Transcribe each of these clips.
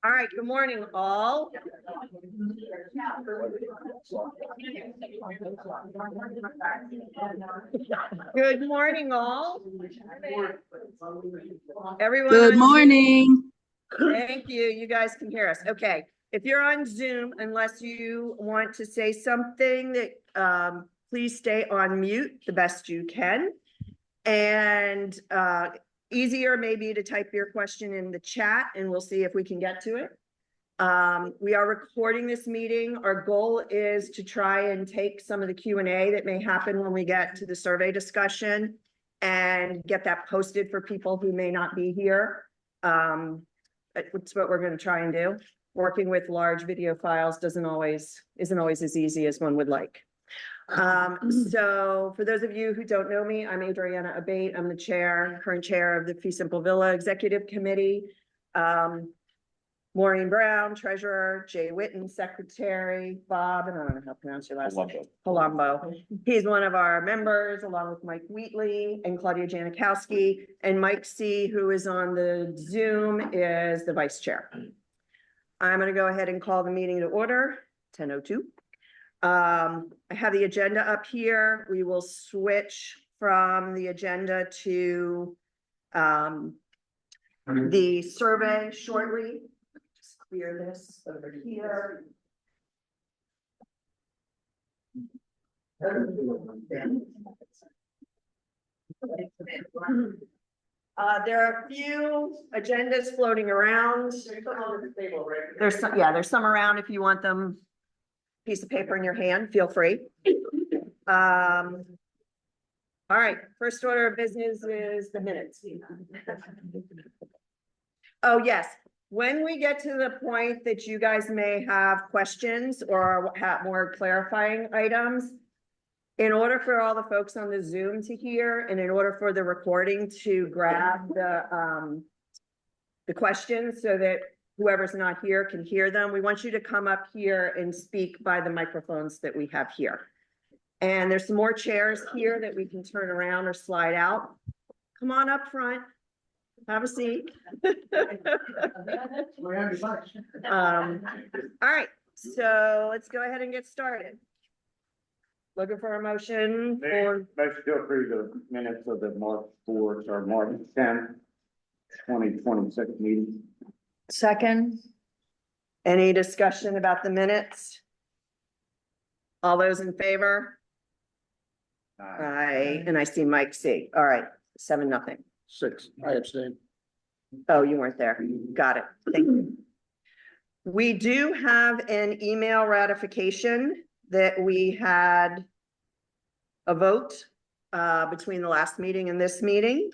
All right, good morning, all. Good morning, all. Everyone. Good morning. Thank you. You guys can hear us. Okay. If you're on Zoom, unless you want to say something, that please stay on mute the best you can. And easier maybe to type your question in the chat and we'll see if we can get to it. We are recording this meeting. Our goal is to try and take some of the Q&A that may happen when we get to the survey discussion and get that posted for people who may not be here. That's what we're going to try and do. Working with large video files isn't always as easy as one would like. So for those of you who don't know me, I'm Adriana Abate. I'm the current chair of the Fee Simple Villa Executive Committee. Maureen Brown, treasurer, Jay Witten, secretary, Bob, and I don't know how to pronounce your last name. Palumbo. He's one of our members, along with Mike Wheatley and Claudia Janikowski. And Mike C., who is on the Zoom, is the vice chair. I'm going to go ahead and call the meeting to order, 10:02. I have the agenda up here. We will switch from the agenda to the survey shortly. Just clear this over here. There are a few agendas floating around. There's some around if you want them. Piece of paper in your hand, feel free. All right, first order of business is the minutes. Oh, yes. When we get to the point that you guys may have questions or have more clarifying items, in order for all the folks on the Zoom to hear, and in order for the recording to grab the questions so that whoever's not here can hear them, we want you to come up here and speak by the microphones that we have here. And there's some more chairs here that we can turn around or slide out. Come on up front. Have a seat. All right, so let's go ahead and get started. Looking for a motion for. Motion to approve the minutes of the March 4th or March 10th, 2026 meeting. Second. Any discussion about the minutes? All those in favor? Aye. And I see Mike C. All right, 7-0. 6. I abstain. Oh, you weren't there. Got it. Thank you. We do have an email ratification that we had a vote between the last meeting and this meeting.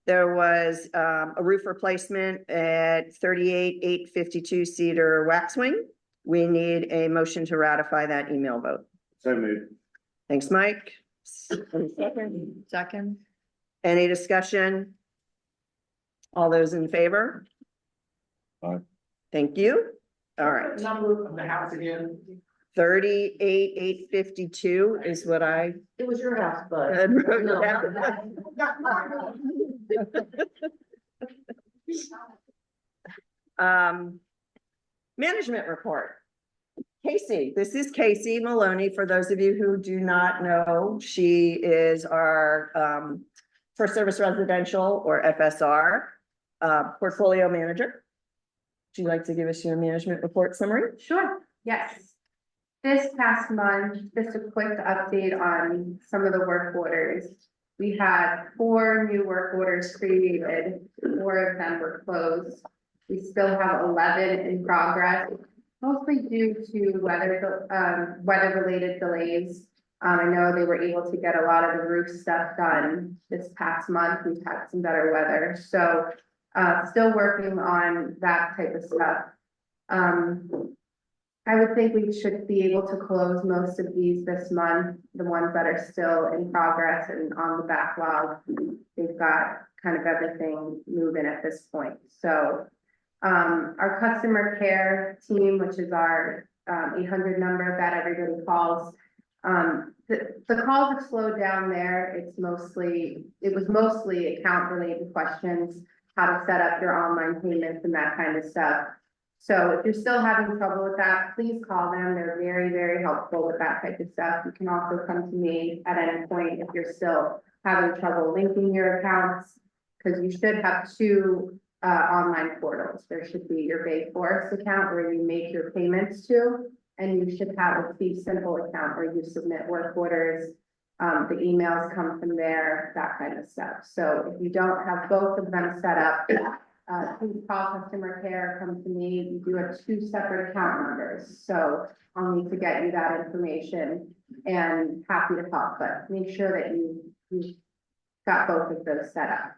There was a roof replacement at 38,852 Cedar Waxwing. We need a motion to ratify that email vote. So moved. Thanks, Mike. Second. Any discussion? All those in favor? Aye. Thank you. All right. Number of the house again. 38,852 is what I. It was your house, but. had wrote down. Management report. Casey, this is Casey Maloney. For those of you who do not know, she is our First Service Residential or FSR portfolio manager. Would you like to give us your management report summary? Sure, yes. This past month, just a quick update on some of the work orders. We had 4 new work orders created, 4 of them were closed. We still have 11 in progress, mostly due to weather-related delays. I know they were able to get a lot of the roof stuff done this past month. We've had some better weather, so still working on that type of stuff. I would think we should be able to close most of these this month, the ones that are still in progress and on the backlog. They've got kind of everything moving at this point. So our customer care team, which is our 800 number that everybody calls, the calls have slowed down there. It was mostly account related questions, how to set up your online payments and that kind of stuff. So if you're still having trouble with that, please call them. They're very, very helpful with that type of stuff. You can also come to me at any point if you're still having trouble linking your accounts. Because you should have two online portals. There should be your Bay Forest account where you make your payments to, and you should have a Fee Simple account where you submit work orders. The emails come from there, that kind of stuff. So if you don't have both of them set up, please call customer care, come to me. You do have two separate account numbers, so I'll need to get you that information and happy to talk, but make sure that you got both of those set up.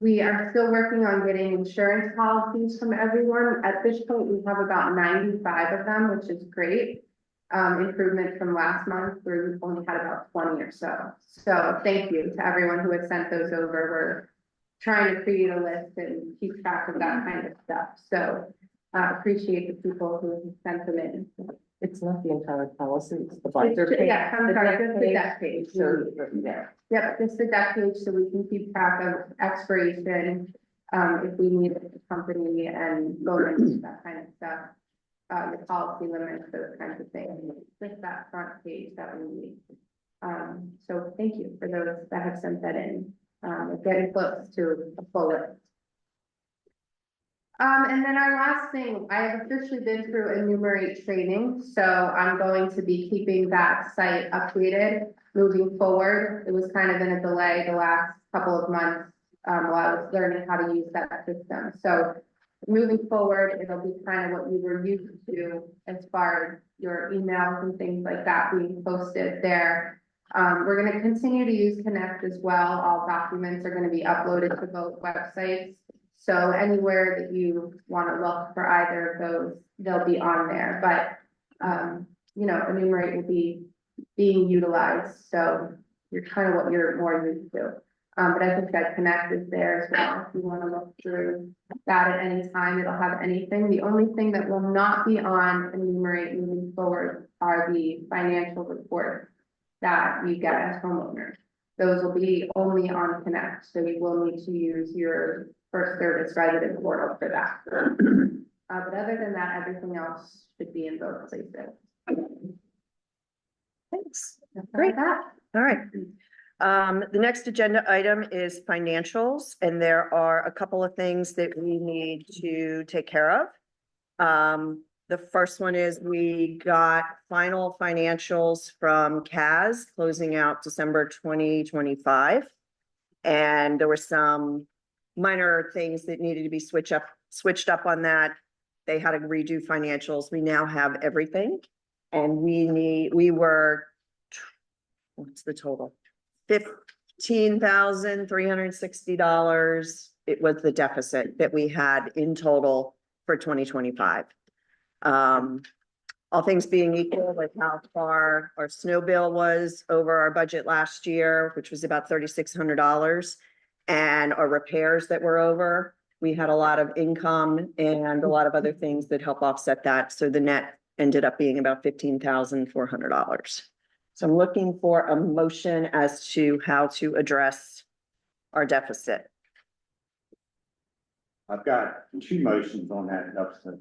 We are still working on getting insurance policies from everyone. At this point, we have about 95 of them, which is great. Improvement from last month where we've only had about 20 or so. So thank you to everyone who has sent those over. We're trying to create a list and keep track of that kind of stuff. So appreciate the people who sent them in. It's not the entire policy, it's the binder page. Yeah, I'm sorry, just the deck page. So, yeah. Yep, just the deck page so we can keep track of expiration, if we need a company and go into that kind of stuff. The policy limits, those kinds of things, just that front page that we need. So thank you for those that have sent that in. We're getting close to a full list. And then our last thing, I have officially been through Enumerate training, so I'm going to be keeping that site updated moving forward. It was kind of in a delay the last couple of months, while I was learning how to use that system. So moving forward, it'll be kind of what you were used to as far as your emails and things like that being posted there. We're going to continue to use Connect as well. All documents are going to be uploaded to both websites. So anywhere that you want to look for either of those, they'll be on there. But, you know, Enumerate will be being utilized. So you're kind of what you're more used to. But I think that Connect is there as well. If you want to look through that at any time, it'll have anything. The only thing that will not be on Enumerate moving forward are the financial reports that you get as homeowners. Those will be only on Connect. So you will need to use your First Service resident portal for that. But other than that, everything else should be in both places. Thanks. Great. That. All right. The next agenda item is financials, and there are a couple of things that we need to take care of. The first one is we got final financials from CAS closing out December 2025. And there were some minor things that needed to be switched up on that. They had to redo financials. We now have everything. And we were, what's the total? $15,360. It was the deficit that we had in total for 2025. All things being equal, like how far our snow bill was over our budget last year, which was about $3,600, and our repairs that were over, we had a lot of income and a lot of other things that help offset that. So the net ended up being about $15,400. So I'm looking for a motion as to how to address our deficit. I've got two motions on that deficit.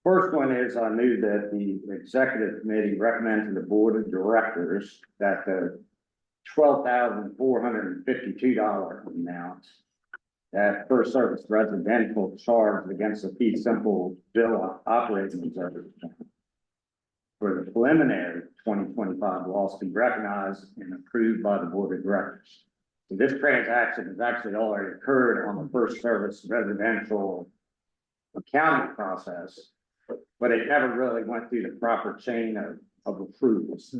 First one is I knew that the executive committee recommended to the board of directors that the $12,452 amount that First Service residential charged against the fee simple bill operating reserve for the preliminary 2025 loss be recognized and approved by the board of directors. So this transaction has actually already occurred on the First Service residential accounting process, but it never really went through the proper chain of approvals.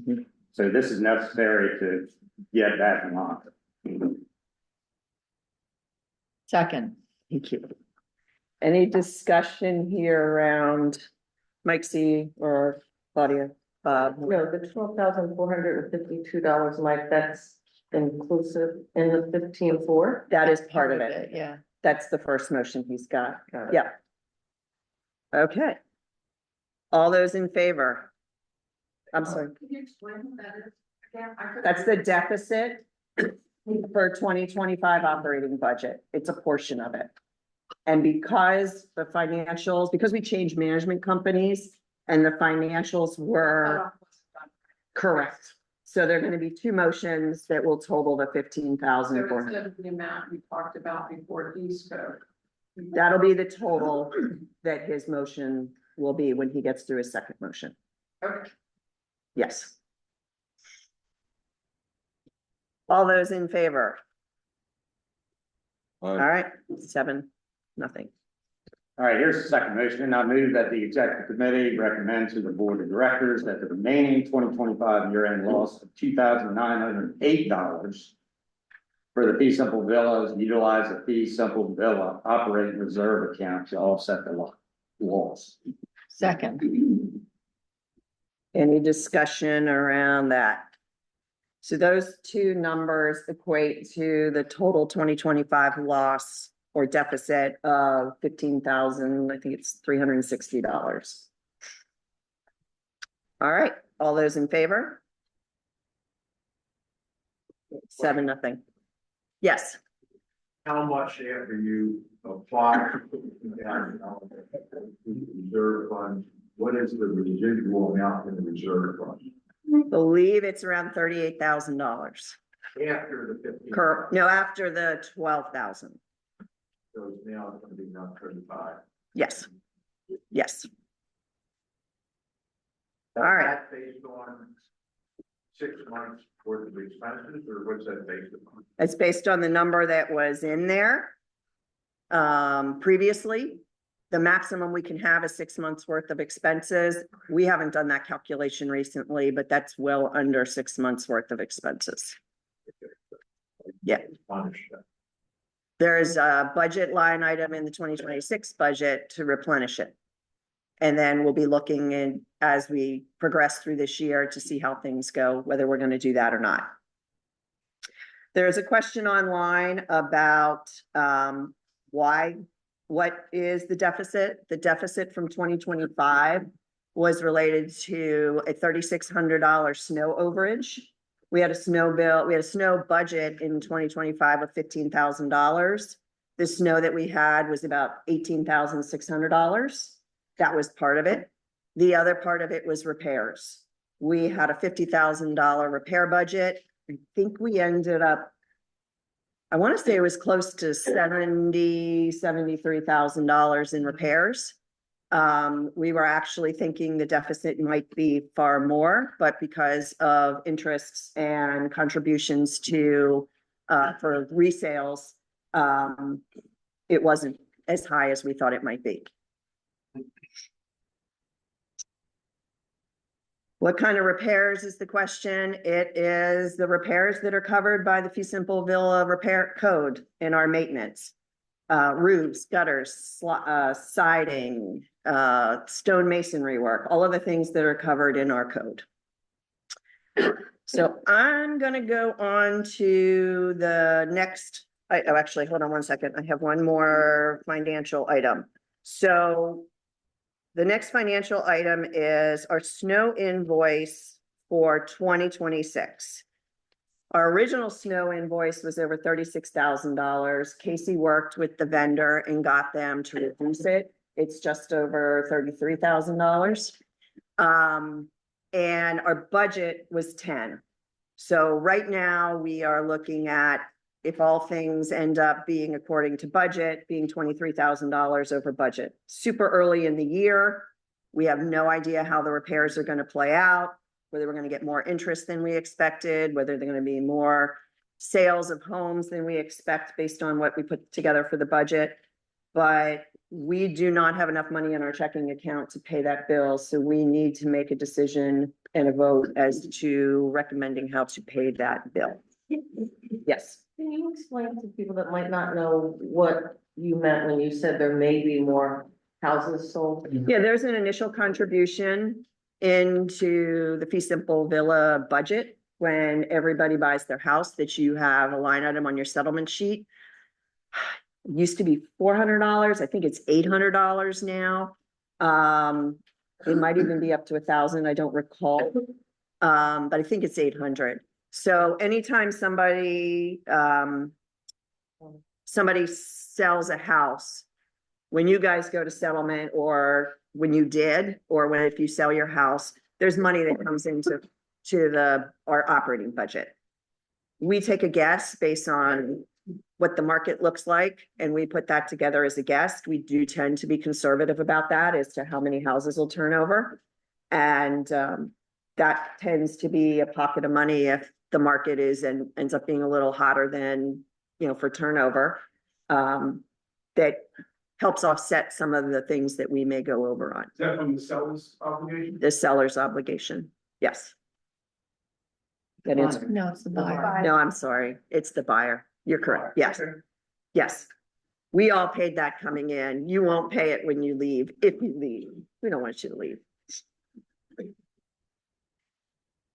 So this is necessary to get that in line. Second. Thank you. Any discussion here around Mike C. or Claudia? No, the $12,452, Mike, that's inclusive in the 15,400? That is part of it. Yeah. That's the first motion he's got. Got it. Yeah. Okay. All those in favor? I'm sorry. Can you explain what that is again? That's the deficit for 2025 operating budget. It's a portion of it. And because the financials, because we changed management companies and the financials were correct. So there are gonna be two motions that will total the 15,000. So instead of the amount we talked about before he spoke. That'll be the total that his motion will be when he gets through his second motion. Okay. Yes. All those in favor? All right, 7-0. All right, here's the second motion. I move that the executive committee recommend to the board of directors that the remaining 2025 year-end loss of $2,908 for the fee simple villas, utilize the fee simple villa operating reserve account to offset the loss. Second. Any discussion around that? So those two numbers equate to the total 2025 loss or deficit of 15,000, I think it's $360. All right, all those in favor? 7-0. Yes, How much after you apply for the reserve fund, what is the residual amount in the reserve fund? believe it's around $38,000. After the 15. No, after the 12,000. So it's now gonna be around 35. Yes, yes. All right. Based on 6 months worth of expenses, or what's that based upon? It's based on the number that was in there. Previously, the maximum we can have is 6 months worth of expenses. We haven't done that calculation recently, but that's well under 6 months worth of expenses. Yeah. Punish that. There's a budget line item in the 2026 budget to replenish it. And then we'll be looking in as we progress through this year to see how things go, whether we're going to do that or not. There's a question online about what is the deficit? The deficit from 2025 was related to a $3,600 snow overage. We had a snow bill, we had a snow budget in 2025 of $15,000. The snow that we had was about $18,600. That was part of it. The other part of it was repairs. We had a $50,000 repair budget. I think we ended up, I want to say it was close to $73,000 in repairs. We were actually thinking the deficit might be far more, but because of interests and contributions to for resales, it wasn't as high as we thought it might be. What kind of repairs is the question? It is the repairs that are covered by the fee simple villa repair code in our maintenance. Roofs, gutters, siding, stone masonry work, all of the things that are covered in our code. So I'm gonna go on to the next, actually, hold on one second. I have one more financial item. So the next financial item is our snow invoice for 2026. Our original snow invoice was over $36,000. Casey worked with the vendor and got them to reduce it. It's just over $33,000. And our budget was 10. So right now we are looking at, if all things end up being according to budget, being $23,000 over budget. Super early in the year. We have no idea how the repairs are going to play out, whether we're going to get more interest than we expected, whether they're going to be more sales of homes than we expect based on what we put together for the budget. But we do not have enough money in our checking account to pay that bill. So we need to make a decision and a vote as to recommending how to pay that bill. Yes. Can you explain to people that might not know what you meant when you said there may be more houses sold? Yeah, there's an initial contribution into the fee simple villa budget when everybody buys their house that you have a line item on your settlement sheet. It used to be $400. I think it's $800 now. It might even be up to 1,000. I don't recall. But I think it's 800. So anytime somebody sells a house, when you guys go to settlement or when you did, or when, if you sell your house, there's money that comes into our operating budget. We take a guess based on what the market looks like, and we put that together as a guess. We do tend to be conservative about that as to how many houses will turn over. And that tends to be a pocket of money if the market ends up being a little hotter than, for turnover. That helps offset some of the things that we may go over on. Is that from the seller's obligation? The seller's obligation, yes. That answer. No, it's the buyer. No, I'm sorry. It's the buyer. You're correct. Yes, Okay. yes. We all paid that coming in. You won't pay it when you leave, if you leave. We don't want you to leave.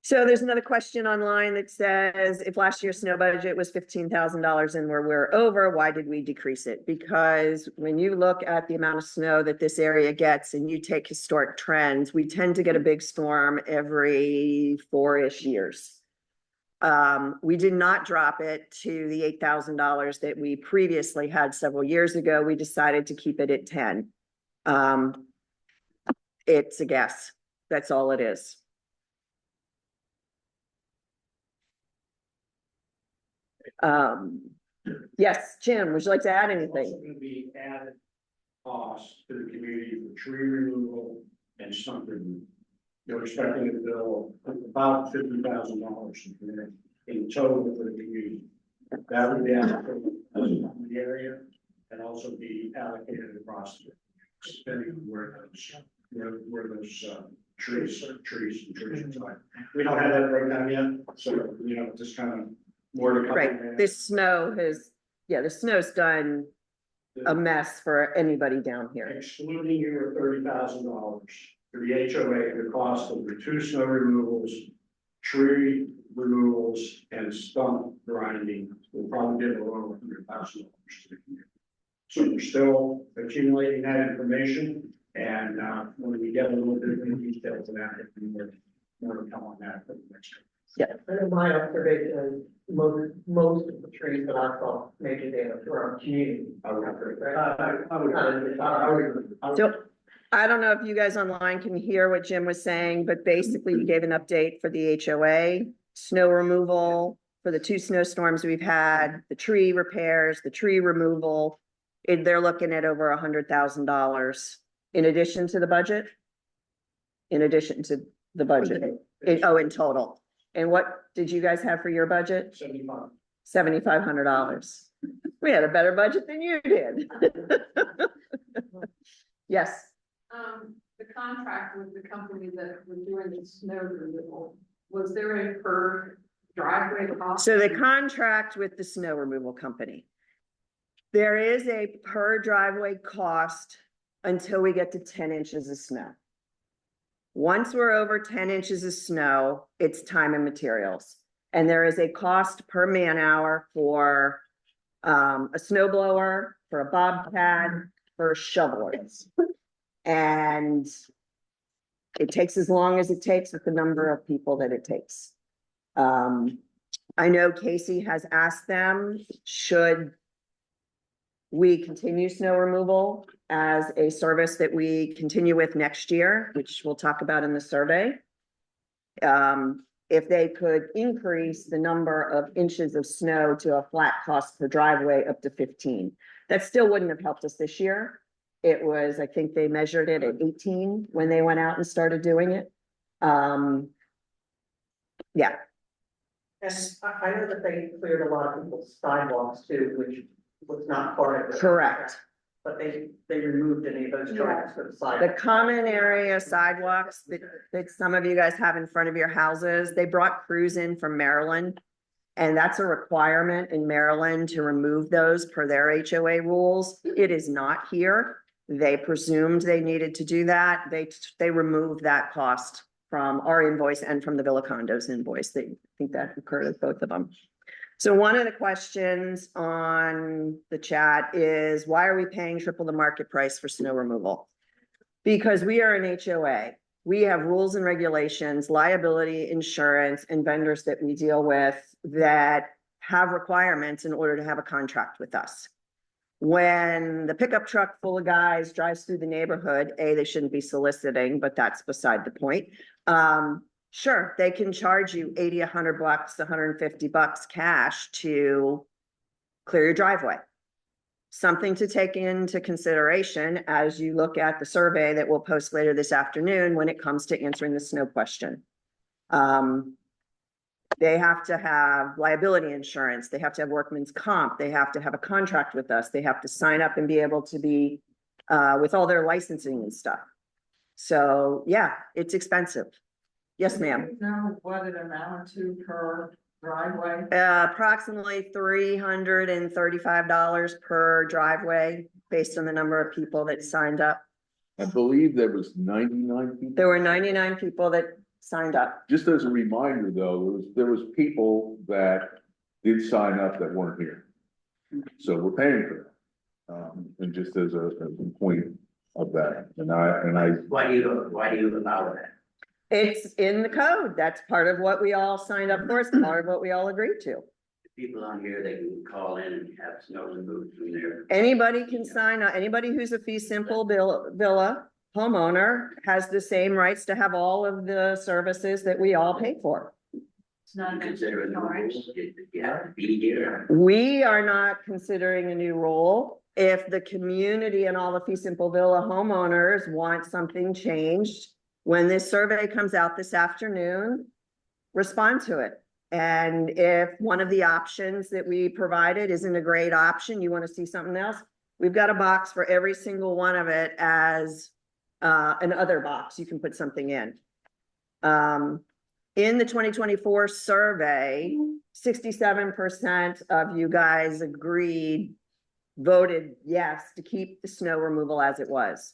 So there's another question online that says, if last year's snow budget was $15,000 and we're over, why did we decrease it? Because when you look at the amount of snow that this area gets and you take historic trends, we tend to get a big storm every 4-ish years. We did not drop it to the $8,000 that we previously had several years ago. We decided to keep it at 10. It's a guess. That's all it is. Yes, Jim, would you like to add Also anything? gonna be added cost to the community for tree removal and something. They're expecting a bill of about $50,000 in total for the community. That would be allocated in the area and also be allocated across the, depending on where those trees are like. We don't have that broken down yet, so, just kind of more to come. Right, the snow's done a mess for anybody down here. Excluding your $30,000 for the HOA, the cost of the 2 snow removals, tree removals, and stump grinding will probably get a little over $100,000 to the community. So we're still accumulating that information, and when we get a little bit of detail to that, if we more to come on that for the next. And in my observation, most of the trees that I saw major damage were on community. So I don't know if you guys online can hear what Jim was saying, but basically he gave an update for the HOA, snow removal for the 2 snowstorms we've had, the tree repairs, the tree removal. They're looking at over $100,000 in addition to the budget. In addition to the budget, in total. And what did you guys have for your budget? 75. $7,500. We had a better budget than you did. Yes. The contract with the company that was doing the snow removal, was there a per driveway cost? So the contract with the snow removal company. There is a per driveway cost until we get to 10 inches of snow. Once we're over 10 inches of snow, it's time and materials. And there is a cost per man hour for a snow blower, for a bobcat, for shovelers. And it takes as long as it takes with the number of people that it takes. I know Casey has asked them, should we continue snow removal as a service that we continue with next year, which we'll talk about in the survey. If they could increase the number of inches of snow to a flat cost per driveway up to 15. That still wouldn't have helped us this year. It was, I think they measured it at 18 when they went out and started doing it. Yeah. And I know that they cleared a lot of people's sidewalks too, which was not part of it. Correct. But they removed any of those tracks for the The sidewalk. common area sidewalks that some of you guys have in front of your houses, they brought crews in from Maryland. And that's a requirement in Maryland to remove those per their HOA rules. It is not here. They presumed they needed to do that. They removed that cost from our invoice and from the Villa Condos invoice. They think that occurred with both of them. So one of the questions on the chat is, why are we paying triple the market price for snow removal? Because we are an HOA. We have rules and regulations, liability, insurance, and vendors that we deal with that have requirements in order to have a contract with us. When the pickup truck full of guys drives through the neighborhood, they shouldn't be soliciting, but that's beside the point. Sure, they can charge you 80, $100, $150 cash to clear your driveway. Something to take into consideration as you look at the survey that we'll post later this afternoon when it comes to answering the snow question. They have to have liability insurance, they have to have workman's comp, they have to have a contract with us, they have to sign up and be able to be with all their licensing and stuff. So, yeah, it's expensive. Yes, ma'am. Know what it amounted to per driveway? Approximately $335 per driveway, based on the number of people that signed up. I believe there was 99 people. There were 99 people that signed up. Just as a reminder, though, there was people that did sign up that weren't here. So we're paying for that. And just as a point of that, and I. Why do you allow that? It's in the code. That's part of what we all signed up for. It's part of what we all agreed to. People on here, they can call in and have snow removed from there. Anybody can sign up. Anybody who's a fee simple villa homeowner has the same rights to have all of the services that we all pay for. It's not Consider the rules, you have to be here. We are not considering a new rule. If the community and all the fee simple villa homeowners want something changed, when this survey comes out this afternoon, respond to it. And if one of the options that we provided isn't a great option, you want to see something else, we've got a box for every single one of it as an other box. You can put something in. In the 2024 survey, 67% of you guys voted yes to keep the snow removal as it was.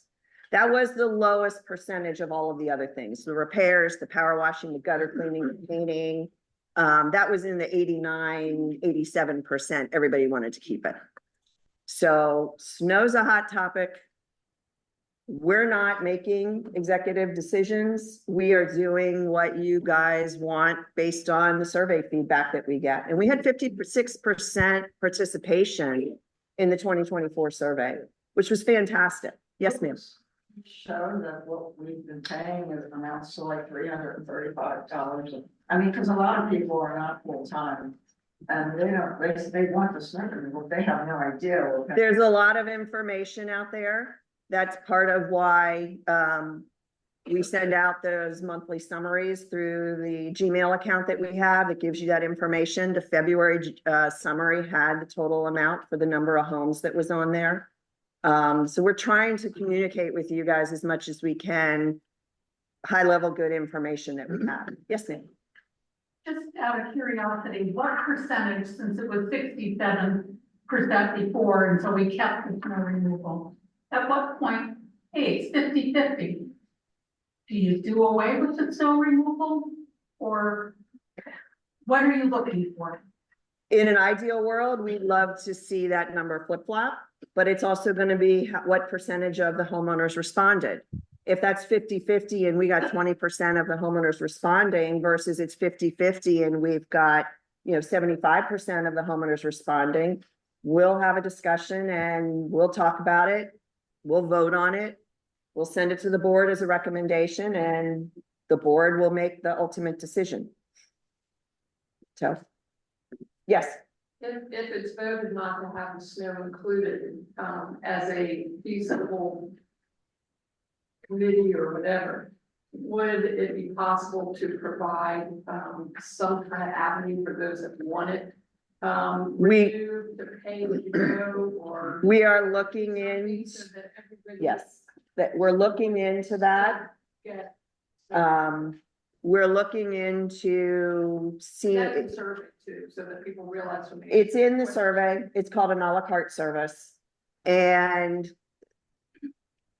That was the lowest percentage of all of the other things, the repairs, the power washing, the gutter cleaning, the painting. That was in the 89, 87%. Everybody wanted to keep it. So snow's a hot topic. We're not making executive decisions. We are doing what you guys want based on the survey feedback that we get. And we had 56% participation in the 2024 survey, which was fantastic. Yes, ma'am. Show that what we've been paying is amounts to like $335. I mean, because a lot of people are not full-time. And they want the snow removal, they have no idea. There's a lot of information out there. That's part of why we send out those monthly summaries through the Gmail account that we have. It gives you that information. The February summary had the total amount for the number of homes that was on there. So we're trying to communicate with you guys as much as we can, high level, good information that we have. Yes, ma'am. Just out of curiosity, what percentage, since it was 67% before, and so we kept the snow removal, at what point, hey, it's 50-50? Do you do away with the snow removal? Or what are you looking for? In an ideal world, we'd love to see that number flip flop, but it's also going to be what percentage of the homeowners responded. If that's 50-50 and we got 20% of the homeowners responding versus it's 50-50 and we've got, 75% of the homeowners responding, we'll have a discussion and we'll talk about it. We'll vote on it. We'll send it to the board as a recommendation and the board will make the ultimate decision. So, yes. If it's voted not to have the snow included, as a feasible committee or whatever, would it be possible to provide, some kind of avenue for those that want it? To pay as you go, or We are looking in, so that everybody yes, that we're looking into that. get We're looking into seeing, that in survey too, so that people realize. when they- it's in the survey. It's called an a la carte service. And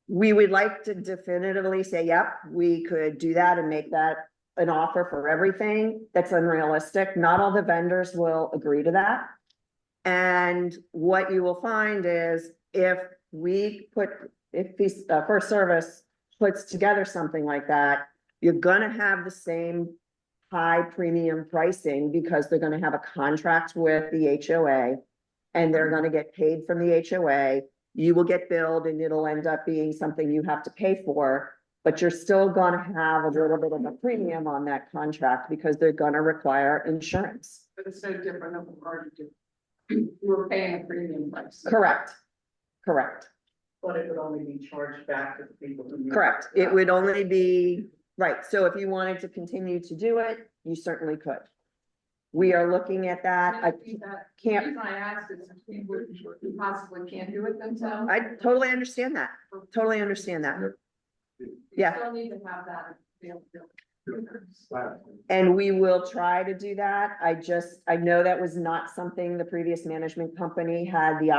we would like to definitively say, yep, we could do that and make that an offer for everything. That's unrealistic. Not all the vendors will agree to that. And what you will find is if First Service puts together something like that, you're gonna have the same high premium pricing because they're gonna have a contract with the HOA. and they're gonna get paid from the HOA. You will get billed and it'll end up being something you have to pay for, but you're still gonna have a little bit of a premium on that contract because they're gonna require insurance. But it's no different than what we're already doing. We're paying a premium price. Correct, correct, But it would only be charged back to the people who. correct. It would only be, right, so if you wanted to continue to do it, you certainly could. We are looking at that. I can't, The reason I asked is if people who possibly can't do it themselves. I totally understand that, totally understand that. Yeah. Still need to have that available. And we will try to do that. I know that was not something the previous management company had the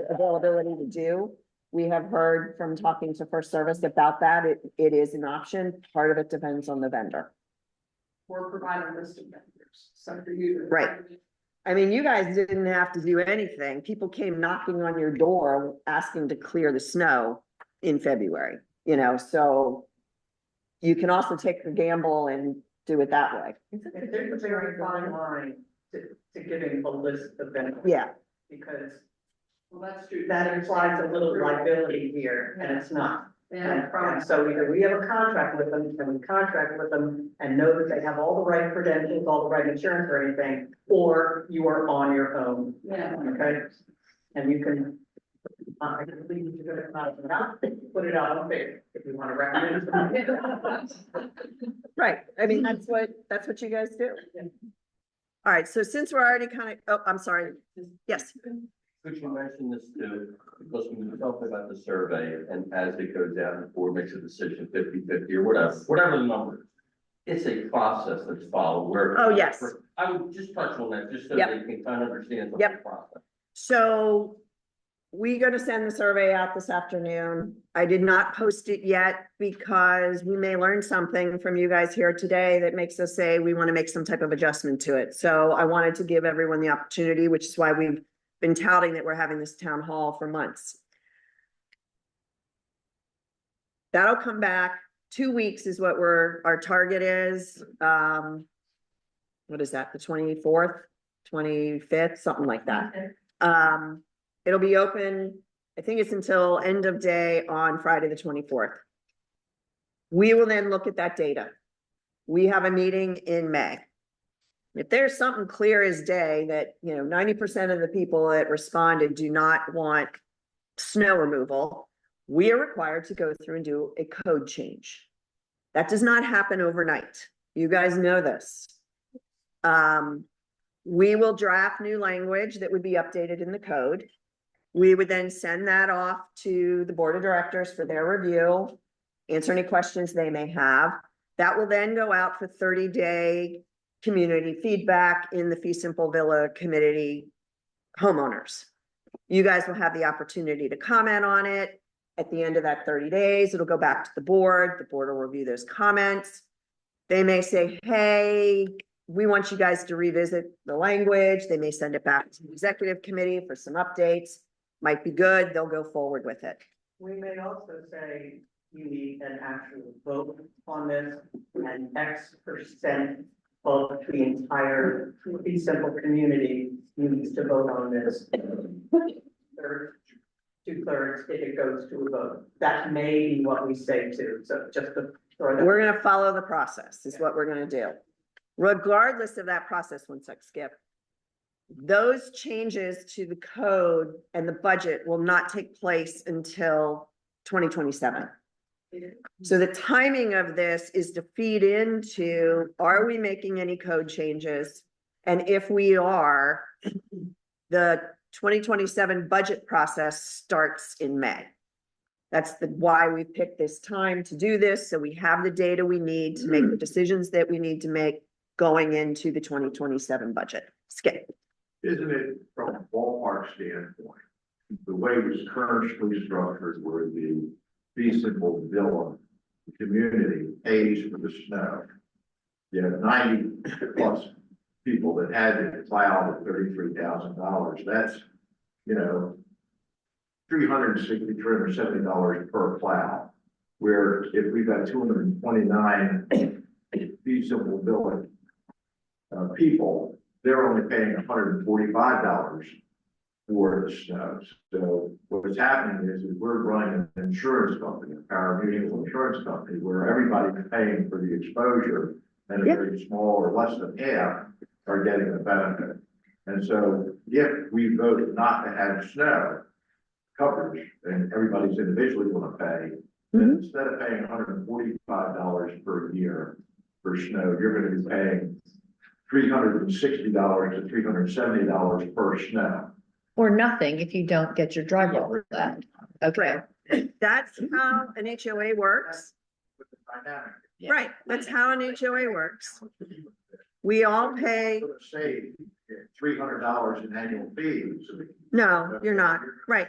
availability to do. We have heard from talking to First Service about that. It is an option. Part of it depends on the vendor. Or provide a list of vendors, so for you. to- Right. I mean, you guys didn't have to do anything. People came knocking on your door asking to clear the snow in February, so you can also take the gamble and do it that way. There's a very fine line to giving a list of benefits. Yeah, Because Well, that's true. that implies a little liability here, and it's not. Yeah, And so either we have a contract with them, and we contract with them and know that they have all the right credentials, all the right insurance or anything, or you are on your own, yeah. okay? And you can, I can leave you to go put it out on Facebook if you want to recommend. right. I mean, that's what you guys do. All right, so since we're already I'm sorry. Yes, Could you mention this too, because when you talk about the survey and as it goes out, the board makes a decision 50-50 or whatever the number is. It's a process that's followed where. Oh, yes. I would just touch on that, just so Yep. they can kind of understand the Yep. process. so we're gonna send the survey out this afternoon. I did not post it yet because we may learn something from you guys here today that makes us say we want to make some type of adjustment to it. So I wanted to give everyone the opportunity, which is why we've been touting that we're having this town hall for months. That'll come back. 2 weeks is what our target is. What is that? The 24th, 25th, something like that. It'll be open, I think it's until end of day on Friday, the 24th. We will then look at that data. We have a meeting in May. If there's something clear as day that, 90% of the people that responded do not want snow removal, we are required to go through and do a code change. That does not happen overnight. You guys know this. We will draft new language that would be updated in the code. We would then send that off to the board of directors for their review, answer any questions they may have. That will then go out for 30-day community feedback in the Fee Simple Villa community homeowners. You guys will have the opportunity to comment on it. At the end of that 30 days, it'll go back to the board will review those comments. They may say, hey, we want you guys to revisit the language. They may send it back to the executive committee for some updates. Might be good, they'll go forward with it. We may also say you need an actual vote on this, and X% of the entire Fee Simple community needs to vote on this. Two-thirds if it goes to a vote. That may be what we say too, so just to throw that. We're gonna follow the process, is what we're gonna do. Regardless of that process, one sec, Skip. Those changes to the code and the budget will not take place until 2027. So the timing of this is to feed into, are we making any code changes? And if we are, the 2027 budget process starts in May. That's why we picked this time to do this, so we have the data we need to make the decisions that we need to make going into the 2027 budget. Skip. Isn't it from a ballpark standpoint, the way it was currently structured where the Fee Simple Villa community pays for the snow? You have 90+ people that had to plow the $33,000. That's, $360, $370 per plow. Where if we've got 229 Fee Simple Villa people, they're only paying $145 for the snow. So what's happening is we're running an insurance company, a paramutual insurance company, where everybody's paying for the exposure, and a Yep. very small or less than half are getting the benefit. And so if we vote not to have snow coverage, and everybody's individually gonna pay, then Mhm. instead of paying $145 per year for snow, you're gonna be paying $360 to $370 per snow. Or nothing if you don't get your driveway flat. Okay. That's how an HOA works. With the dynamic. Yeah. Right, that's how an HOA works. We all pay, Save $300 in annual fees. no, you're not, right,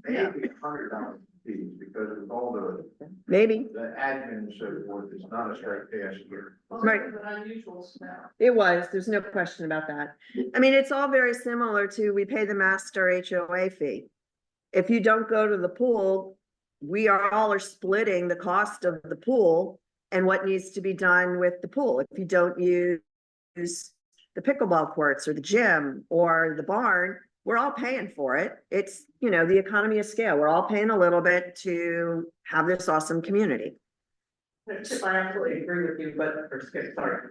Maybe $100 fees, because with all maybe, the admin and so forth, it's not a straight pass here. Right. It's an unusual smell. it was, there's no question about that. I mean, it's all very similar to, we pay the master HOA fee. If you don't go to the pool, we all are splitting the cost of the pool and what needs to be done with the pool. If you don't use the pickleball courts or the gym or the barn, we're all paying for it. It's, you know, the economy of scale. We're all paying a little bit to have this awesome community. I absolutely agree with you, but, or Skip, sorry,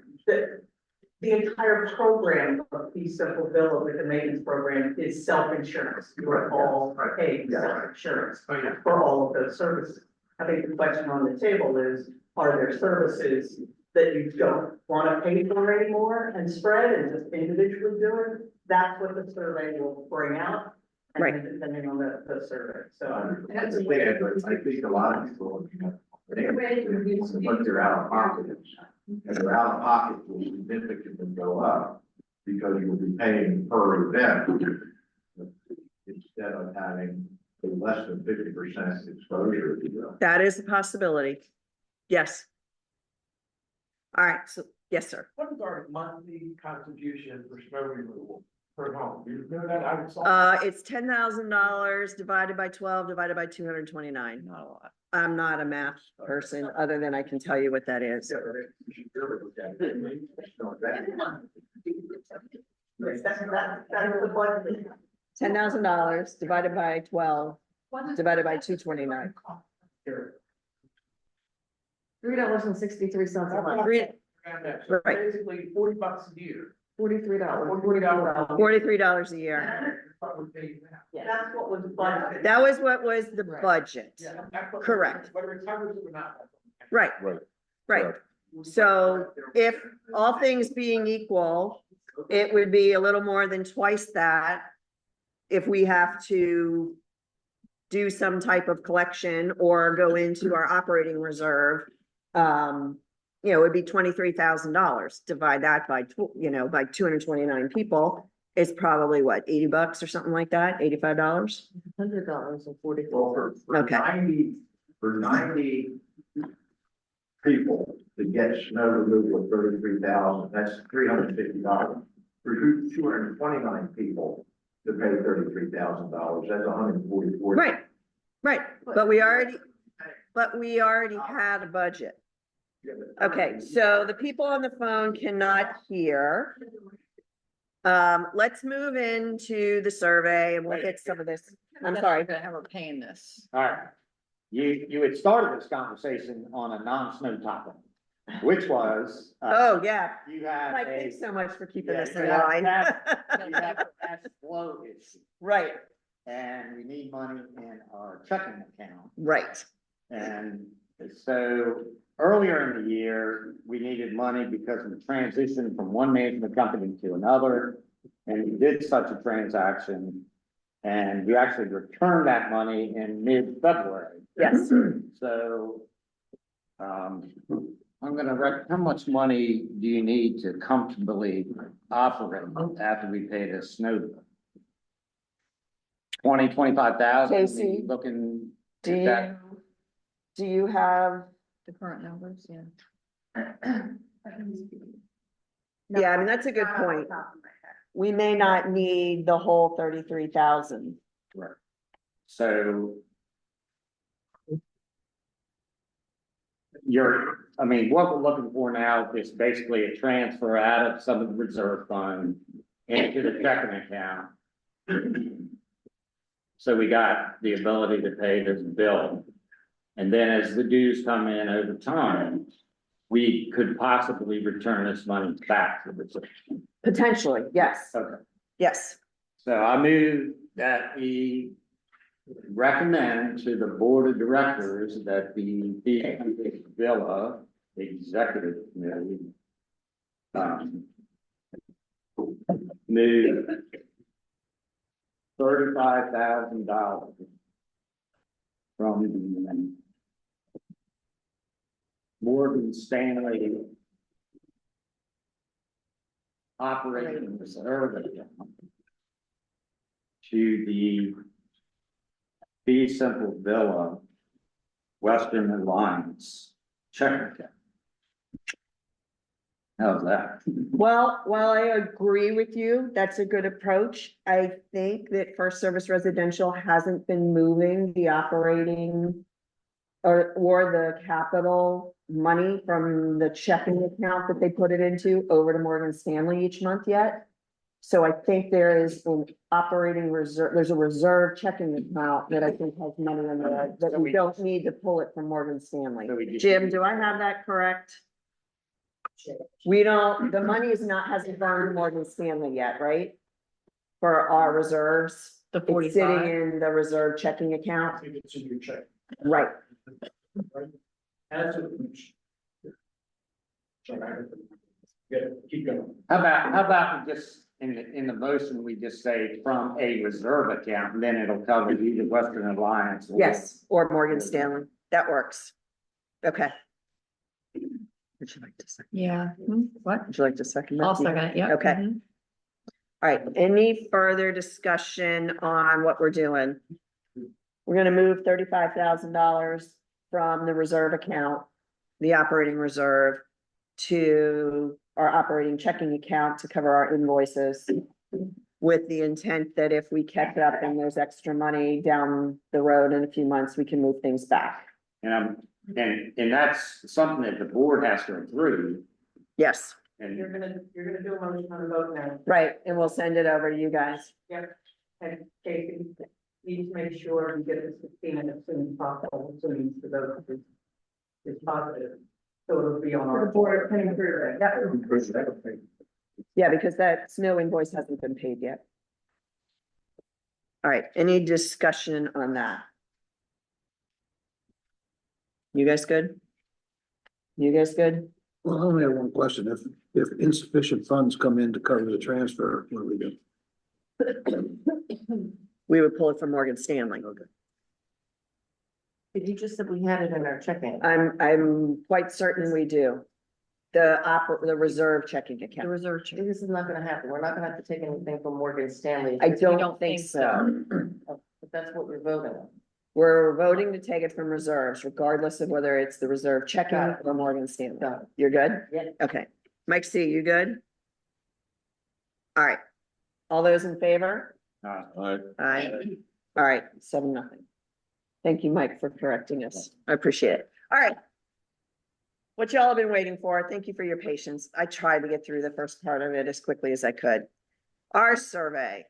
the entire program of the Simple Villa with the maintenance program is self-insurance. You are all paying self-insurance for all of those services. I think the question on the table is, are there services that you don't want to pay for anymore and spread and just individually do it? That's what the survey will bring out. And Right. then depending on the survey, so. That's a way, but I think a lot of people, what they're out of pocket, and their out of pocket will significantly go up, because you'll be paying per event instead of having a less than 50% exposure, if you will. That is a possibility. Yes. All right, so, yes, sir. What is our monthly contribution for snow removal per home? Do you know that? I would. It's $10,000 divided by 12 divided by 229. Not a lot. I'm not a math person, other than I can tell you what that is. That's the budget. $10,000 divided by 12 divided by 229. $3.63 a month, Right. Basically $40 a year. $43. $43 a year. What we're paying now. That's what was budgeted. That was what was the budget. Yeah, that's what- Correct. Whether it covers it or not. Right, Right. right. So if all things being equal, it would be a little more than twice that if we have to do some type of collection or go into our operating reserve. You know, it'd be $23,000. Divide that by, by 229 people. It's probably what, 80 bucks or something like that, $85? $100 and 40. Well, for Okay. 90 people to get snow removal of 33,000, that's $350. For 229 people to pay $33,000, that's $144. Right, right. But we already had a budget. Okay, so the people on the phone cannot hear. Let's move into the survey and we'll get some of this. I'm sorry. How we're paying this. All right. You had started this conversation on a non-snow topic, which was. Oh, yeah. You had Mike, a. thanks so much for keeping Yeah, us you in have line. You have a cash flow issue, Right, and we need money in our checking account. right. And so earlier in the year, we needed money because of the transition from one management company to another. And we did such a transaction. And we actually returned that money in mid-February. Yes. So, I'm gonna how much money do you need to comfortably operate after we pay the snow bill? 25,000? Casey, Looking Do at that. do you have, The current numbers, yeah. yeah, I mean, that's a good point. We may not need the whole 33,000. So. What we're looking for now is basically a transfer out of some of the reserve fund into the checking account. So we got the ability to pay this bill. And then as the dues come in over time, we could possibly return this money back to the city. Potentially, yes, Okay. yes. So I move that we recommend to the board of directors that the Villa Executive Committee move $35,000 from the Morgan Stanley operating reserve account to the Fee Simple Villa Western Alliance checking account. How's that? Well, while I agree with you, that's a good approach. I think that First Service Residential hasn't been moving the operating or the capital money from the checking account that they put it into over to Morgan Stanley each month yet. So I think there is an operating reserve, there's a reserve checking account that I think has money in there that we don't need to pull it from Morgan Stanley. So we just- Jim, do I have that correct? We don't, the money is not, hasn't gone to Morgan Stanley yet, right? For our reserves. The It's sitting 45. in the reserve checking I account, think it's in your check. right? As it. Yeah, keep going. How about we just, in the motion, we just say from a reserve account, and then it'll cover either Western Alliance. or- Yes, or Morgan Stanley, that works. Okay. Would you like to second? Yeah. What? Would you like to second? that? I'll second it, yeah. Okay. All right, any further discussion on what we're doing? We're gonna move $35,000 from the reserve account, the operating reserve, to our operating checking account to cover our invoices. With the intent that if we kept up and there's extra money down the road in a few months, we can move things back. And that's something that the board has to approve, Yes, and You're gonna do a motion on the vote now. right, and we'll send it over to you guys. And Casey, need to make sure we get this to Christina as soon as possible, as soon as the vote is positive. So it'll be on our. The board can approve it. Yeah, because that snow invoice hasn't been paid yet. All right, any discussion on that? You guys good? You guys good? Well, I only have one question. If insufficient funds come in to cover the transfer, what do we do? We would pull it from Morgan Stanley. Okay. But you just said we had it in our checking. I'm quite certain we do. The reserve checking The account. reserve check. This is not gonna happen. We're not gonna have to take anything from Morgan Stanley. I We don't don't think think so. But that's what we're voting on. We're voting to take it from reserves regardless of whether it's the reserve checking Got it. or Morgan Stanley. Got it. You're good? Yeah. Okay. Mike C, you good? All right. All those in favor? Aye. All right, 7-0. Thank you, Mike, for correcting us. I appreciate it. All right. What y'all have been waiting for, thank you for your patience. I tried to get through the first part of it as quickly as I could. Our survey.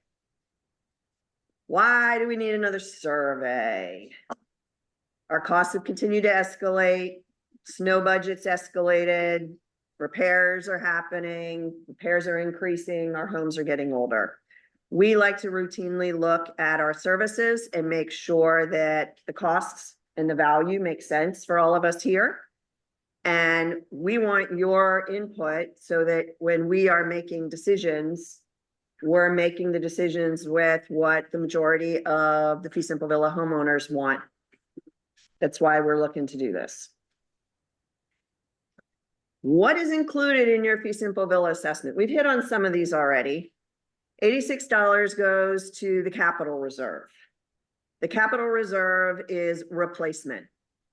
Why do we need another survey? Our costs have continued to escalate, snow budget's escalated, repairs are happening, repairs are increasing, our homes are getting older. We like to routinely look at our services and make sure that the costs and the value make sense for all of us here. And we want your input so that when we are making decisions, we're making the decisions with what the majority of the Fee Simple Villa homeowners want. That's why we're looking to do this. What is included in your Fee Simple Villa assessment? We've hit on some of these already. $86 goes to the capital reserve. The capital reserve is replacement.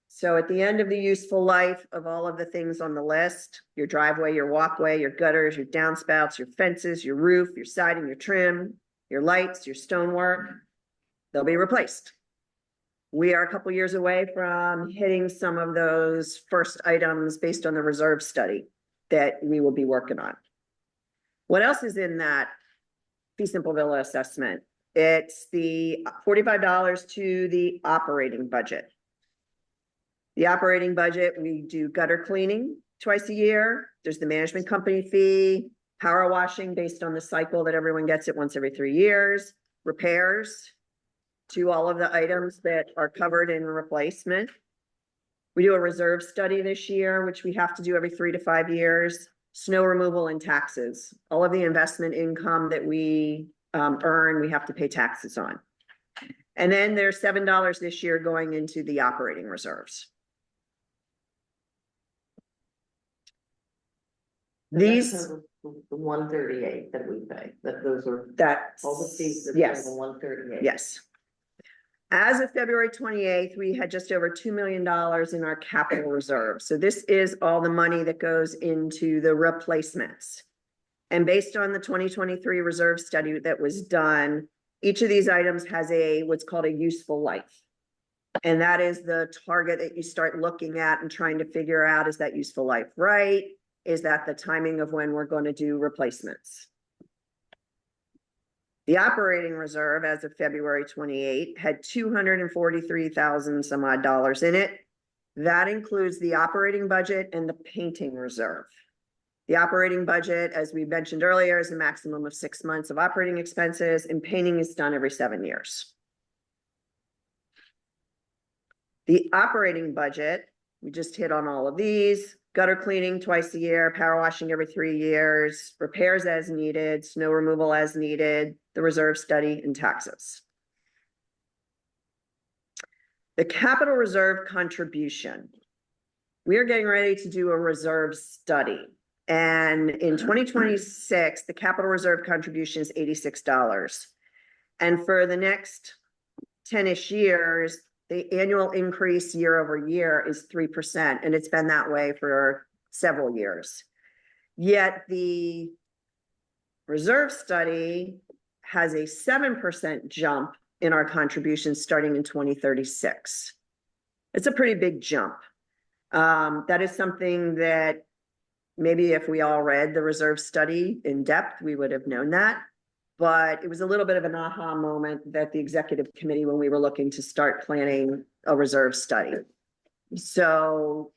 So at the end of the useful life of all of the things on the list, your driveway, your walkway, your gutters, your downspouts, your fences, your roof, your siding, your trim, your lights, your stonework, they'll be replaced. We are a couple years away from hitting some of those first items based on the reserve study that we will be working on. What else is in that Fee Simple Villa assessment? It's the $45 to the operating budget. The operating budget, we do gutter cleaning twice a year. There's the management company fee, power washing based on the cycle that everyone gets it once every 3 years, repairs to all of the items that are covered in replacement. We do a reserve study this year, which we have to do every 3 to 5 years, snow removal and taxes. All of the investment income that we earn, we have to pay taxes on. And then there's $7 this year going into the operating reserves. These, The 138 that we pay, that those are that's, all the fees that yes, the 138. yes. As of February 28th, we had just over $2 million in our capital reserve. So this is all the money that goes into the replacements. And based on the 2023 reserve study that was done, each of these items has what's called a useful life. And that is the target that you start looking at and trying to figure out, is that useful life right? Is that the timing of when we're going to do replacements? The operating reserve as of February 28 had 243,000 some odd dollars in it. That includes the operating budget and the painting reserve. The operating budget, as we mentioned earlier, is a maximum of 6 months of operating expenses, and painting is done every 7 years. The operating budget, we just hit on all of these: gutter cleaning twice a year, power washing every 3 years, repairs as needed, snow removal as needed, the reserve study, and taxes. The capital reserve contribution. We are getting ready to do a reserve study. And in 2026, the capital reserve contribution is $86. And for the next 10-ish years, the annual increase year over year is 3%, and it's been that way for several years. Yet the reserve study has a 7% jump in our contributions starting in 2036. It's a pretty big jump. That is something that maybe if we all read the reserve study in depth, we would have known that. But it was a little bit of an aha moment that the executive committee, when we were looking to start planning a reserve study. So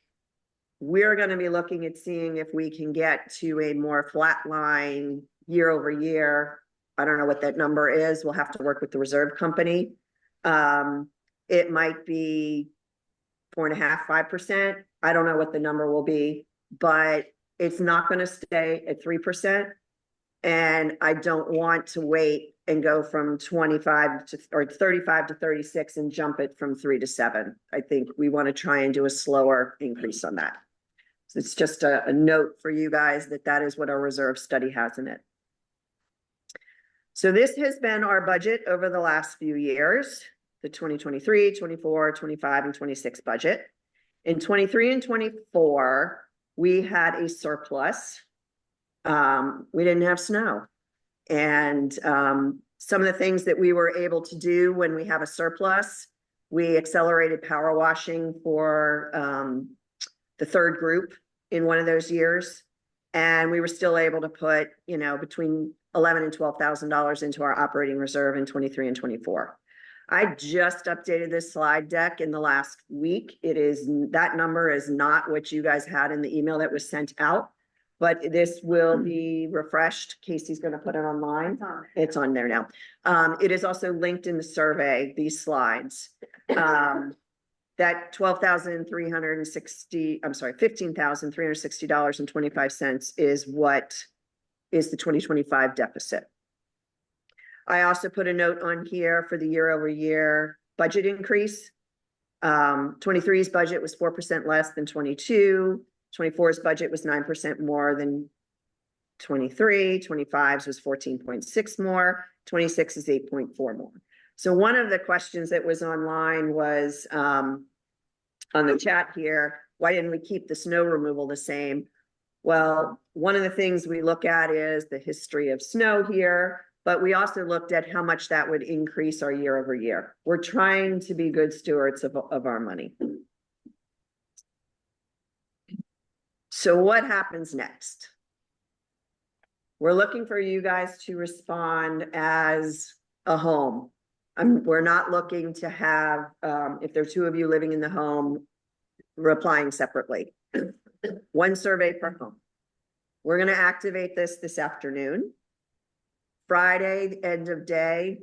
we're going to be looking at seeing if we can get to a more flat line year over year. I don't know what that number is. We'll have to work with the reserve company. It might be 4.5%, 5%. I don't know what the number will be, but it's not going to stay at 3%. And I don't want to wait and go from 25 to or 35 to 36 and jump it from 3 to 7. I think we want to try and do a slower increase on that. So it's just a note for you guys that that is what our reserve study has in it. So this has been our budget over the last few years, the 2023, 24, 25, and 26 budget. In 23 and 24, we had a surplus. We didn't have snow. And some of the things that we were able to do when we have a surplus, we accelerated power washing for the third group in one of those years. And we were still able to put, you know, between $11,000 and $12,000 into our operating reserve in 23 and 24. I just updated this slide deck in the last week. That number is not what you guys had in the email that was sent out, but this will be refreshed. Casey's going to put it online. It's on there now. It is also linked in the survey, these slides. That $15,360.25 is what is the 2025 deficit. I also put a note on here for the year over year budget increase. 23's budget was 4% less than 22. 24's budget was 9% more than 23. 25's was 14.6 more. 26 is 8.4 more. So one of the questions that was online was on the chat here, why didn't we keep the snow removal the same? Well, one of the things we look at is the history of snow here, but we also looked at how much that would increase our year over year. We're trying to be good stewards of our money. So what happens next? We're looking for you guys to respond as a home. We're not looking to have, if there are two of you living in the home, replying separately. One survey per home. We're gonna activate this afternoon. Friday, the end of day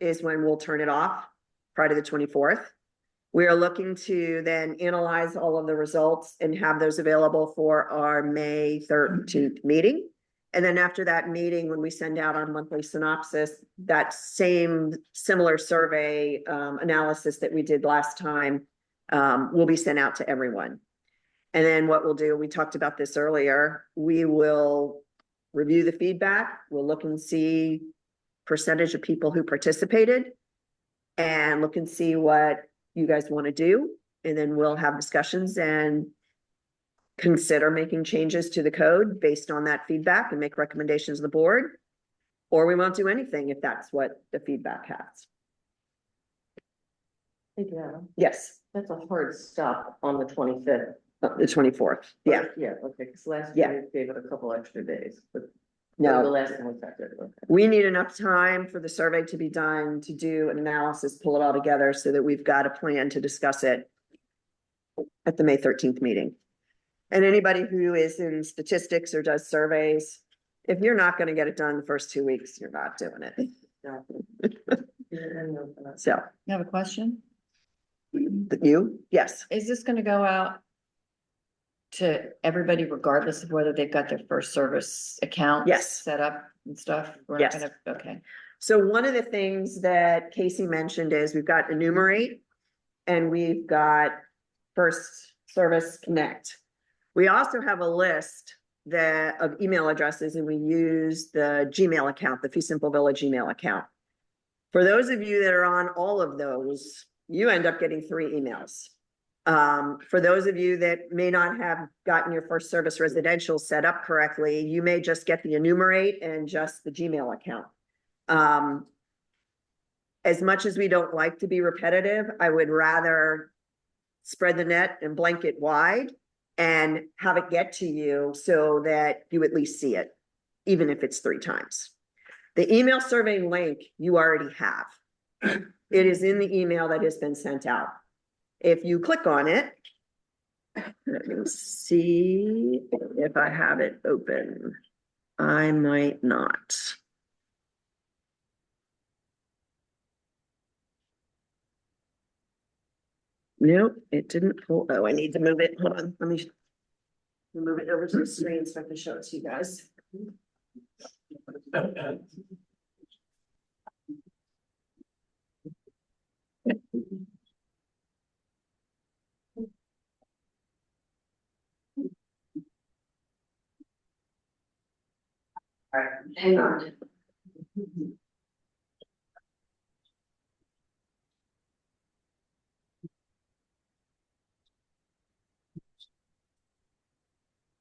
is when we'll turn it off, Friday the 24th. We are looking to then analyze all of the results and have those available for our May 13th meeting. And then after that meeting, when we send out our monthly synopsis, that same similar survey analysis that we did last time will be sent out to everyone. And then what we'll do, we talked about this earlier, we will review the feedback. We'll look and see percentage of people who participated and look and see what you guys want to do. And then we'll have discussions and consider making changes to the code based on that feedback and make recommendations to the board. Or we won't do anything if that's what the feedback has. Yeah, Yes, that's a hard stop on the 25th. the 24th. Yeah, Yeah, okay, because last Yeah. year we gave it a couple extra days, but the no, last one was that good. Okay. we need enough time for the survey to be done, to do an analysis, pull it all together so that we've got a plan to discuss it at the May 13th meeting. And anybody who is in statistics or does surveys, if you're not going to get it done the first 2 weeks, you're not doing it. So, I have a question. you, yes, Is this gonna go out to everybody regardless of whether they've got their first service account? Yes. Set up and stuff? We're not Yes. gonna, okay. so one of the things that Casey mentioned is we've got Enumerate and we've got First Service Connect. We also have a list of email addresses, and we use the Gmail account, the Fee Simple Village email account. For those of you that are on all of those, you end up getting 3 emails. For those of you that may not have gotten your First Service Residential set up correctly, you may just get the Enumerate and just the Gmail account. As much as we don't like to be repetitive, I would rather spread the net and blanket wide and have it get to you so that you at least see it, even if it's 3 times. The email survey link you already have. It is in the email that has been sent out. If you click on it, let me see if I have it open. I might not. Nope, it didn't pull. Oh, I need to move it. Hold on, let me move it over to the screen so I can show it to you guys. All right, hang on.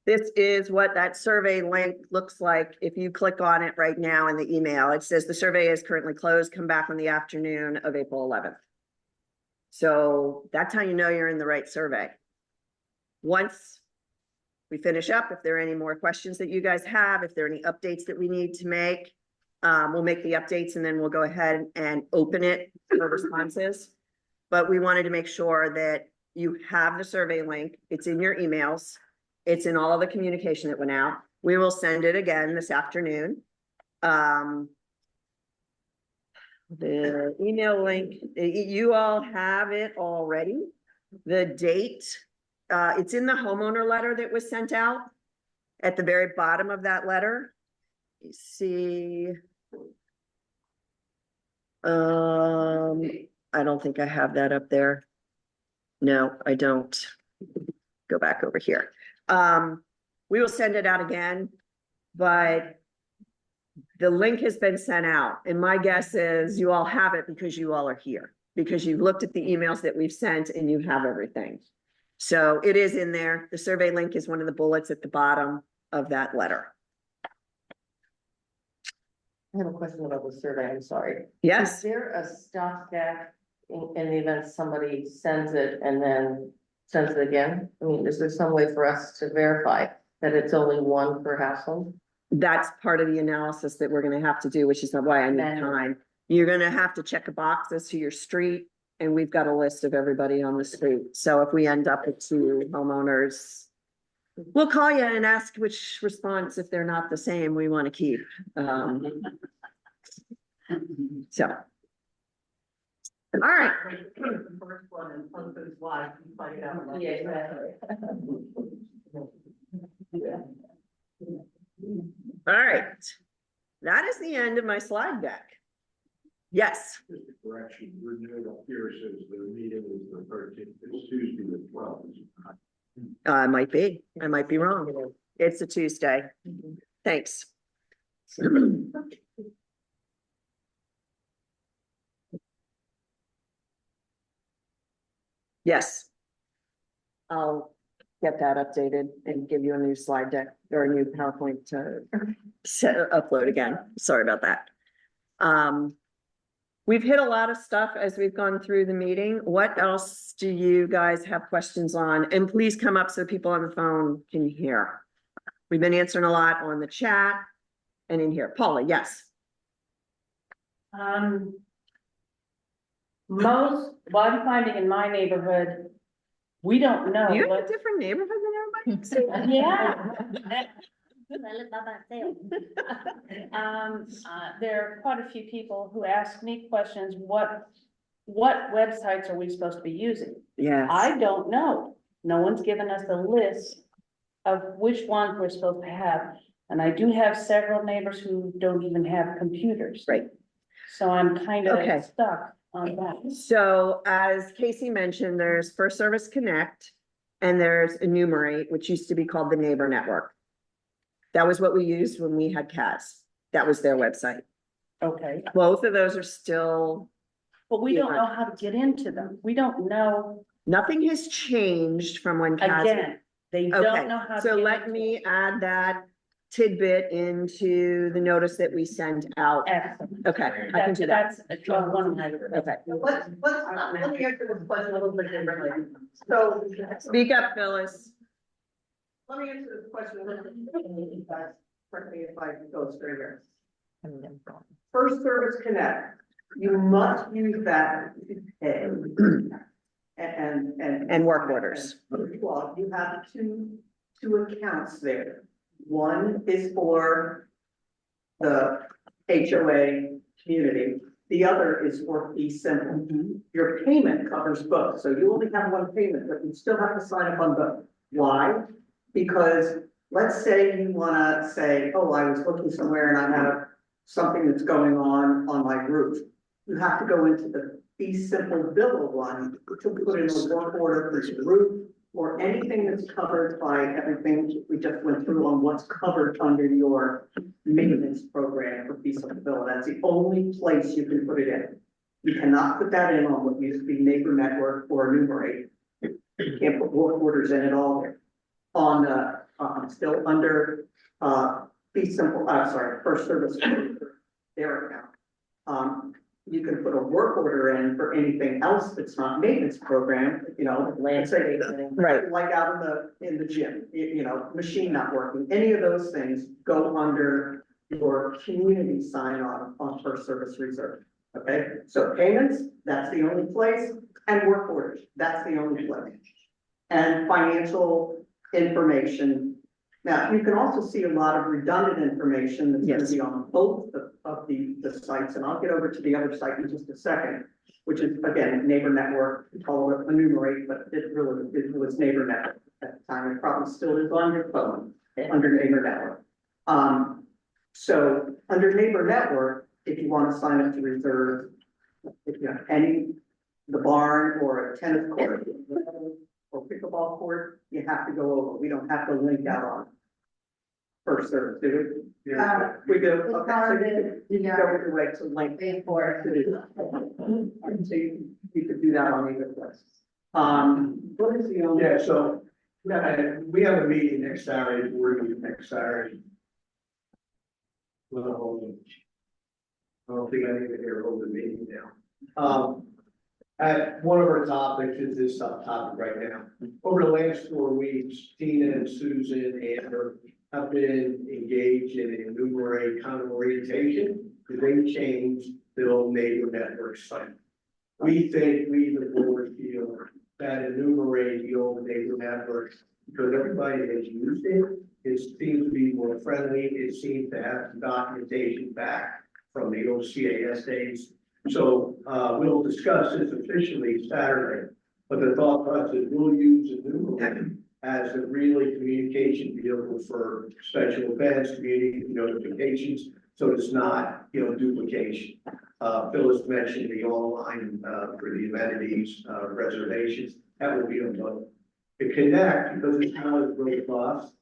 This is what that survey link looks like. If you click on it right now in the email, it says the survey is currently closed. Come back on the afternoon of April 11th. So that's how you know you're in the right survey. Once we finish up, if there are any more questions that you guys have, if there are any updates that we need to make, we'll make the updates and then we'll go ahead and open it for responses. But we wanted to make sure that you have the survey link. It's in your emails. It's in all of the communication that went out. We will send it again this afternoon. The email link, you all have it already. The date, it's in the homeowner letter that was sent out. At the very bottom of that letter, you see. I don't think I have that up there. No, I don't. Go back over here. We will send it out again, but the link has been sent out. And my guess is you all have it because you all are here, because you've looked at the emails that we've sent and you have everything. So it is in there. The survey link is one of the bullets at the bottom of that letter. I have a question about the survey, I'm sorry. Yes. Is there a stopgap in the event somebody sends it and then sends it again? I mean, is there some way for us to verify that it's only one per household? That's part of the analysis that we're gonna have to do, which is why I need time. You're gonna have to check a box as to your street, and we've got a list of everybody on the street. So if we end up with 2 homeowners, we'll call you and ask which response, if they're not the same, we want to keep. So. All right. The first one and husband's wife, you find out. Yeah, exactly. All right. That is the end of my slide deck. Yes, Just a correction, your note up here says the meeting is the 13th, it's Tuesday the 12th. I might be wrong. It's a Tuesday. Thanks. Yes. I'll get that updated and give you a new slide deck or a new PowerPoint to upload again. Sorry about that. We've hit a lot of stuff as we've gone through the meeting. What else do you guys have questions on? And please come up so people on the phone can hear. We've been answering a lot on the chat and in here. Paula, yes. Most, what I'm finding in my neighborhood, we don't know. You have what- a different neighborhood than everybody? Yeah. There are quite a few people who ask me questions, what websites are we supposed to be using? Yes. I don't know. No one's given us a list of which ones we're supposed to have. And I do have several neighbors who don't even have computers. Right. So I'm kind Okay. of stuck on that. So as Casey mentioned, there's First Service Connect and there's Enumerate, which used to be called the Neighbor Network. That was what we used when we had CAS. That was their website. Okay. Both of those are still, But we don't know how to get into them. We don't know, nothing has changed from when CAS. again, they Okay, don't know how to. so get let into me it. add that tidbit into the notice that we send out. Excellent. Okay, I can do that. That's one of my. Okay. Let's let me answer this question a little bit differently. So. Speak up, Phyllis. Let me answer this question a little bit differently, you guys, correct me if I go astray here. First Service Connect, you must use that to pay. And work orders. Well, you have two accounts there. One is for the HOA community, the other is for Fee Simple. Your payment covers both, so you only have one payment, but you still have to sign up on both. Why? Because let's say you wanna say, oh, I was looking somewhere and I have something that's going on my roof. You have to go into the Fee Simple bill one to put in a work order for your roof or anything that's covered by everything we just went through on what's covered under your maintenance program for Fee Simple bill. That's the only place you can put it in. You cannot put that in on what used to be Neighbor Network or Enumerate. You can't put work orders in at all there. On the, still under, Fee Simple, First Service, their account. You can put a work order in for anything else that's not maintenance program, you know, let's say, Right. like out in the gym, you know, machine not working, any of those things go under your community sign on First Service Reserve. Okay, so payments, that's the only place, and work orders, that's the only place. And financial information. Now, you can also see a lot of redundant information that's going to be on both of the sites, and I'll get over to the other site in just a second, which is, again, Neighbor Network, we call it Enumerate, but it was Neighbor Network at the time, it probably still is on your phone, under Neighbor Network. So, under Neighbor Network, if you want to sign up to reserve, if you have the barn or a tennis court, or pickleball court, you have to go over, we don't have to link out on First Service, do we? We do, okay, so you can go your way to link. To do that. So you could do that on either place. What is the only? Yeah, so, we have a meeting next Saturday, board meeting next Saturday. Well, I don't think I need to hear over the meeting now. One of our topics is this subtopic right now. Over the last 4 weeks, Tina and Susan and Amber have been engaged in an Enumerate kind of orientation, because they changed build neighbor network site. We think, we the board feel that enumerate the old neighbor networks, because everybody has used it, it seems to be more friendly, it seems to have some documentation back from the old CAS days. So, we'll discuss this officially Saturday, but the thought process is we'll use enumerate as a really communication vehicle for special events, community notifications, so it's not, duplication. Phyllis mentioned the online, for the amenities, reservations, that will be on both. The connect, because it's not as robust,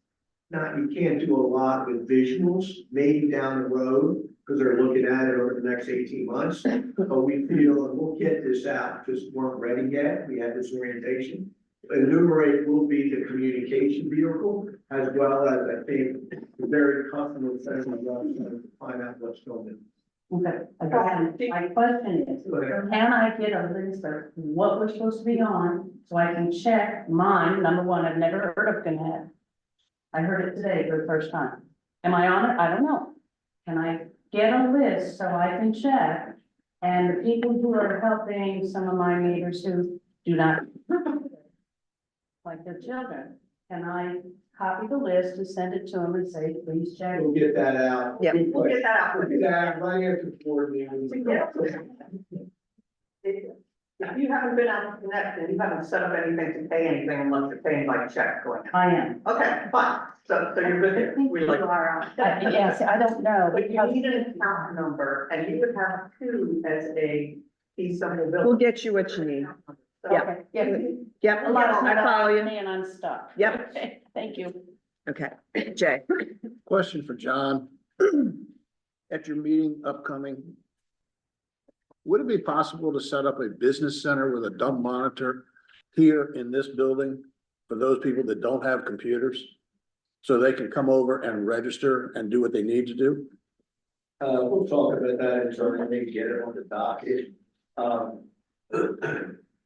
you can't do a lot with visuals, maybe down the road, because they're looking at it over the next 18 months. But we feel, and we'll get this out, just weren't ready yet, we had this orientation. Enumerate will be the communication vehicle, as well as, I think, very customer friendly website to find out what's going on. Okay, again, my question is, can I get a list of what we're supposed to be on, so I can check mine? Number one, I've never heard of Connect. I heard it today for the first time. Am I on it? I don't know. Can I get a list so I can check? And the people who are helping some of my neighbors who do not like their children, can I copy the list and send it to them and say, please check? We'll get that out. Yeah. We'll get that out. We'll get that out right after the board meeting. If you haven't been out to Connect and you haven't set up anything to pay anything unless you're paying by check going. I am. Okay, fine, so you're good I here. think We you like. are. Yes, I don't know. But you because- need an account number and you would have two as a fee simple bill. We'll get you what you need. Yeah. Okay, yeah. Yep, A lot of I follow you. me and I'm stuck. Yep. Okay, thank you. Okay, Jay. Question for John. At your meeting upcoming, would it be possible to set up a business center with a dump monitor here in this building for those people that don't have computers? So they can come over and register and do what they need to do? We'll talk about that internally, get it on the docket.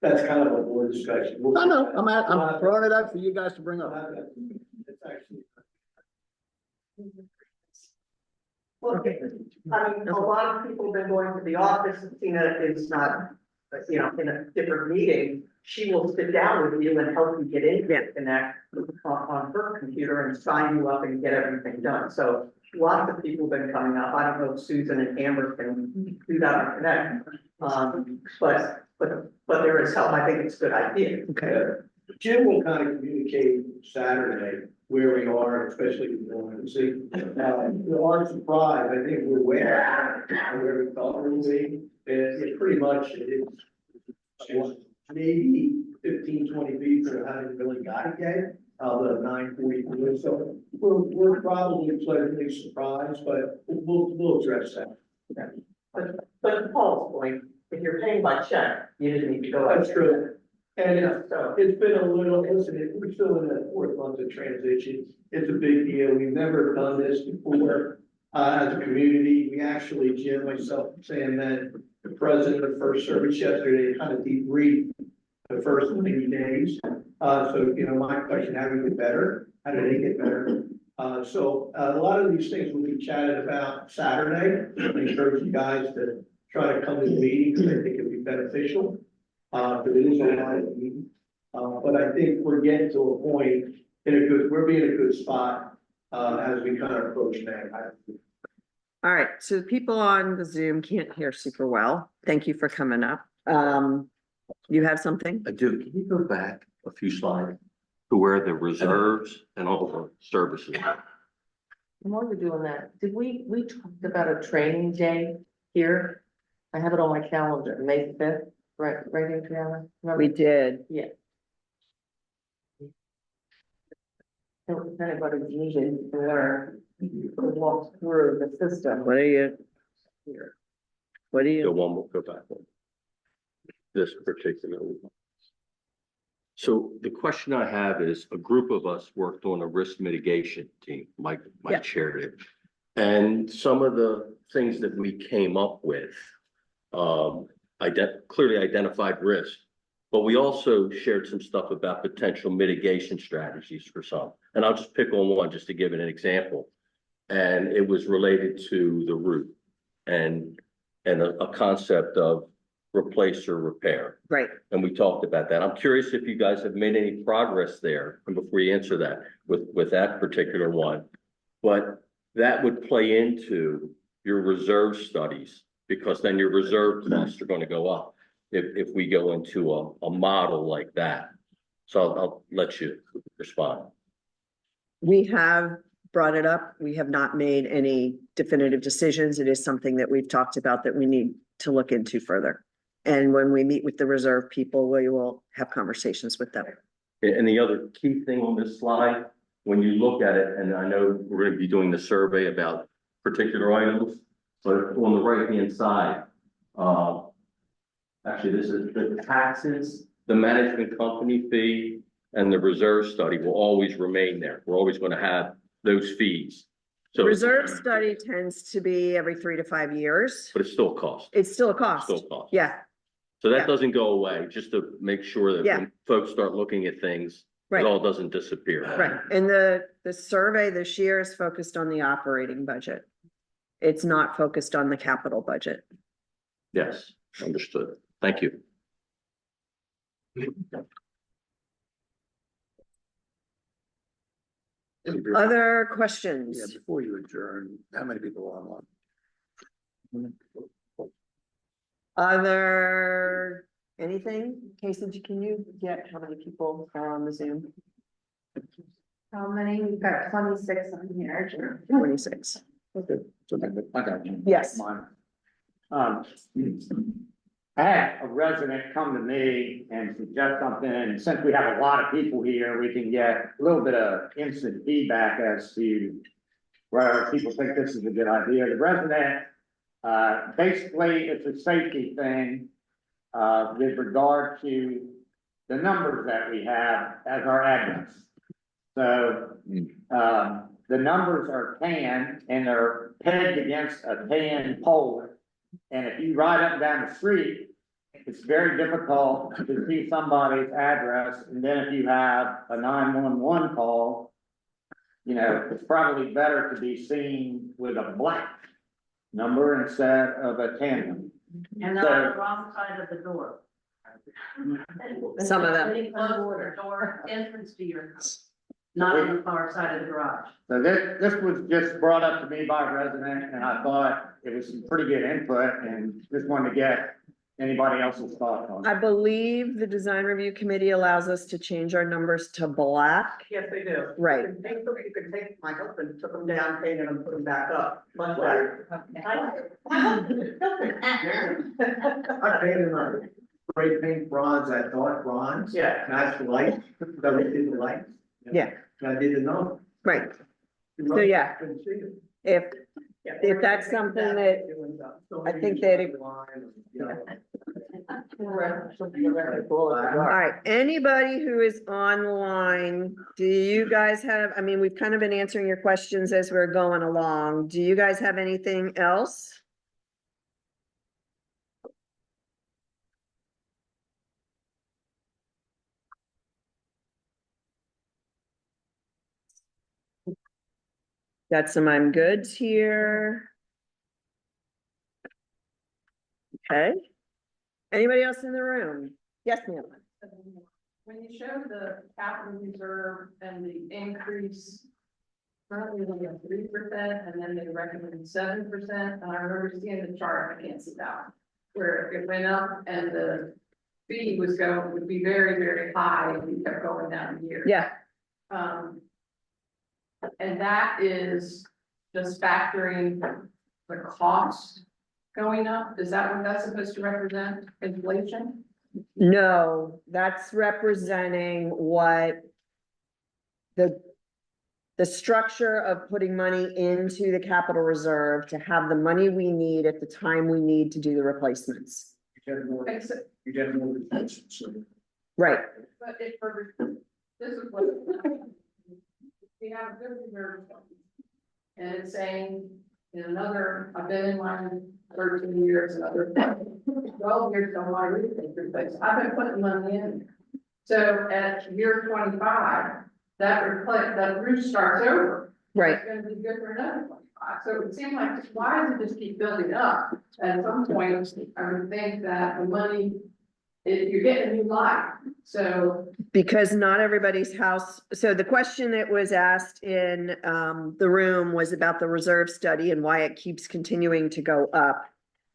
That's kind of a board discussion. I know, I'm throwing it out for you guys to bring up. It's actually. Well, I mean, a lot of people have been going to the office, and Tina is not, in a different meeting. She will sit down with you and help you get into Connect on her computer and sign you up and get everything done. So lots of people have been coming up. I don't know if Susan and Amber can do that on Connect. But there is help. I think it's a good idea. Okay. Jim will kind of communicate Saturday where we are, especially with the see. To our surprise, I think we're way out of where we thought we would be. It pretty much is maybe 15, 20 feet that haven't really got it yet. The 944. So we're probably pleasantly surprised, but we'll address that. But to Paul's point, if you're paying by check, you didn't need to go. That's true. And it's been a little, we're still in the 4th month of transition. It's a big deal. We've never done this before, as a community. We actually, Jim, myself, Sam, met the president of First Service yesterday, kind of debriefed the first 90 days. So, my question, how do we get better? How do they get better? So a lot of these things will be chatted about Saturday. I encourage you guys to try to come to the meeting because I think it'd be beneficial. But it is a lot of meeting. But I think we're getting to a point we're being in a good spot, as we kind of approach that. All right, so the people on the Zoom can't hear super well. Thank you for coming up. You have something? I do. Can you go back a few slides to where the reserves and all the services? And while you're doing that, did we talked about a training day here? I have it on my calendar, May 5th, right, Adriana? Remember? We did. Yeah. If anybody needed to learn, to walk through the system. What are you? Go one more, go back one. This particular one. So the question I have is, a group of us worked on a risk mitigation team, my Yeah. chair did. And some of the things that we came up with, clearly identified risk, but we also shared some stuff about potential mitigation strategies for some. And I'll just pick on one just to give it an example. And it was related to the route. And and a concept of replace or repair. Right. And we talked about that. I'm curious if you guys have made any progress there, and before you answer that, with that particular one. But that would play into your reserve studies, because then your reserve costs are gonna go up if we go into a model like that. So I'll let you respond. We have brought it up. We have not made any definitive decisions. It is something that we've talked about that we need to look into further. And when we meet with the reserve people, we will have conversations with them. And the other key thing on this slide, when you look at it, and I know we're gonna be doing the survey about particular items, but on the right-hand side, actually, this is the taxes, the management company fee, and the reserve study will always remain there. We're always gonna have those fees. So, Reserve study tends to be every 3 to 5 years. but it's still a cost, It's still a cost. still a cost. Yeah, So yeah. that doesn't go away, just to make sure that Yeah. when folks start looking at things, Right. it all doesn't disappear. right. And the survey this year is focused on the operating budget. It's not focused on the capital budget. Yes, understood. Thank you. Other Yeah, questions? before you adjourn, how many people are online? Other, anything? Casey, can you get how many people are on the Zoom? How many? We've got 26 on here. 26. I got one. Yes. Mine. I had a resident come to me and suggest something, and since we have a lot of people here, we can get a little bit of instant feedback as to whether people think this is a good idea. The resident, basically, it's a safety thing, with regard to the numbers that we have as our address. So, the numbers are tan and they're pegged against a tan pole. And if you ride up and down the street, it's very difficult to see somebody's address. And then if you have a 911 call, you know, it's probably better to be seen with a black number instead of a tan number. And they're on the wrong side of the door. Some of them. Pretty close to the door entrance to your house, not on the far side of the garage. So this was just brought up to me by a resident, and I thought it was some pretty good input, and just wanted to get anybody else's thoughts on I it. believe the design review committee allows us to change our numbers to black. Yes, they do. Right. You can take, my husband took them down, painted them, put them back up, much better. I painted them, spray paint bronze, that dark bronze. Yeah. Match the light, so they did the lights. Yeah. I did the number. Right. So, yeah, Couldn't see it. if that's something that, I think that all right, anybody who is online, do you guys have, I mean, we've kind of been answering your questions as we're going along. Do you guys have anything else? Got some I'm goods here. Okay. Anybody else in the room? Yes, ma'am. When you show the capital reserve and the increase. Currently only at 3%, and then they recommend 7%, and I remember seeing the chart, I can't see that. Where it went up and the fee would be very, very high, and we kept going down the year. Yeah, And that is just factoring the cost going up, is that what that's supposed to represent, inflation? no, that's representing what the structure of putting money into the capital reserve to have the money we need at the time we need to do the replacements. Except, You get more retention, so. Right, but if for, this is what. We have a good reserve fund. And it's saying in another, I've been in mine 13 years, another 12 years on my roof replace. I've been putting money in. So at year 25, that roof starts over. right. It's gonna be good for another So it seemed like, why does it just keep building up? At some point, I would think that the money, you're getting a new lot, so. Because not everybody's house, so the question that was asked in the room was about the reserve study and why it keeps continuing to go up.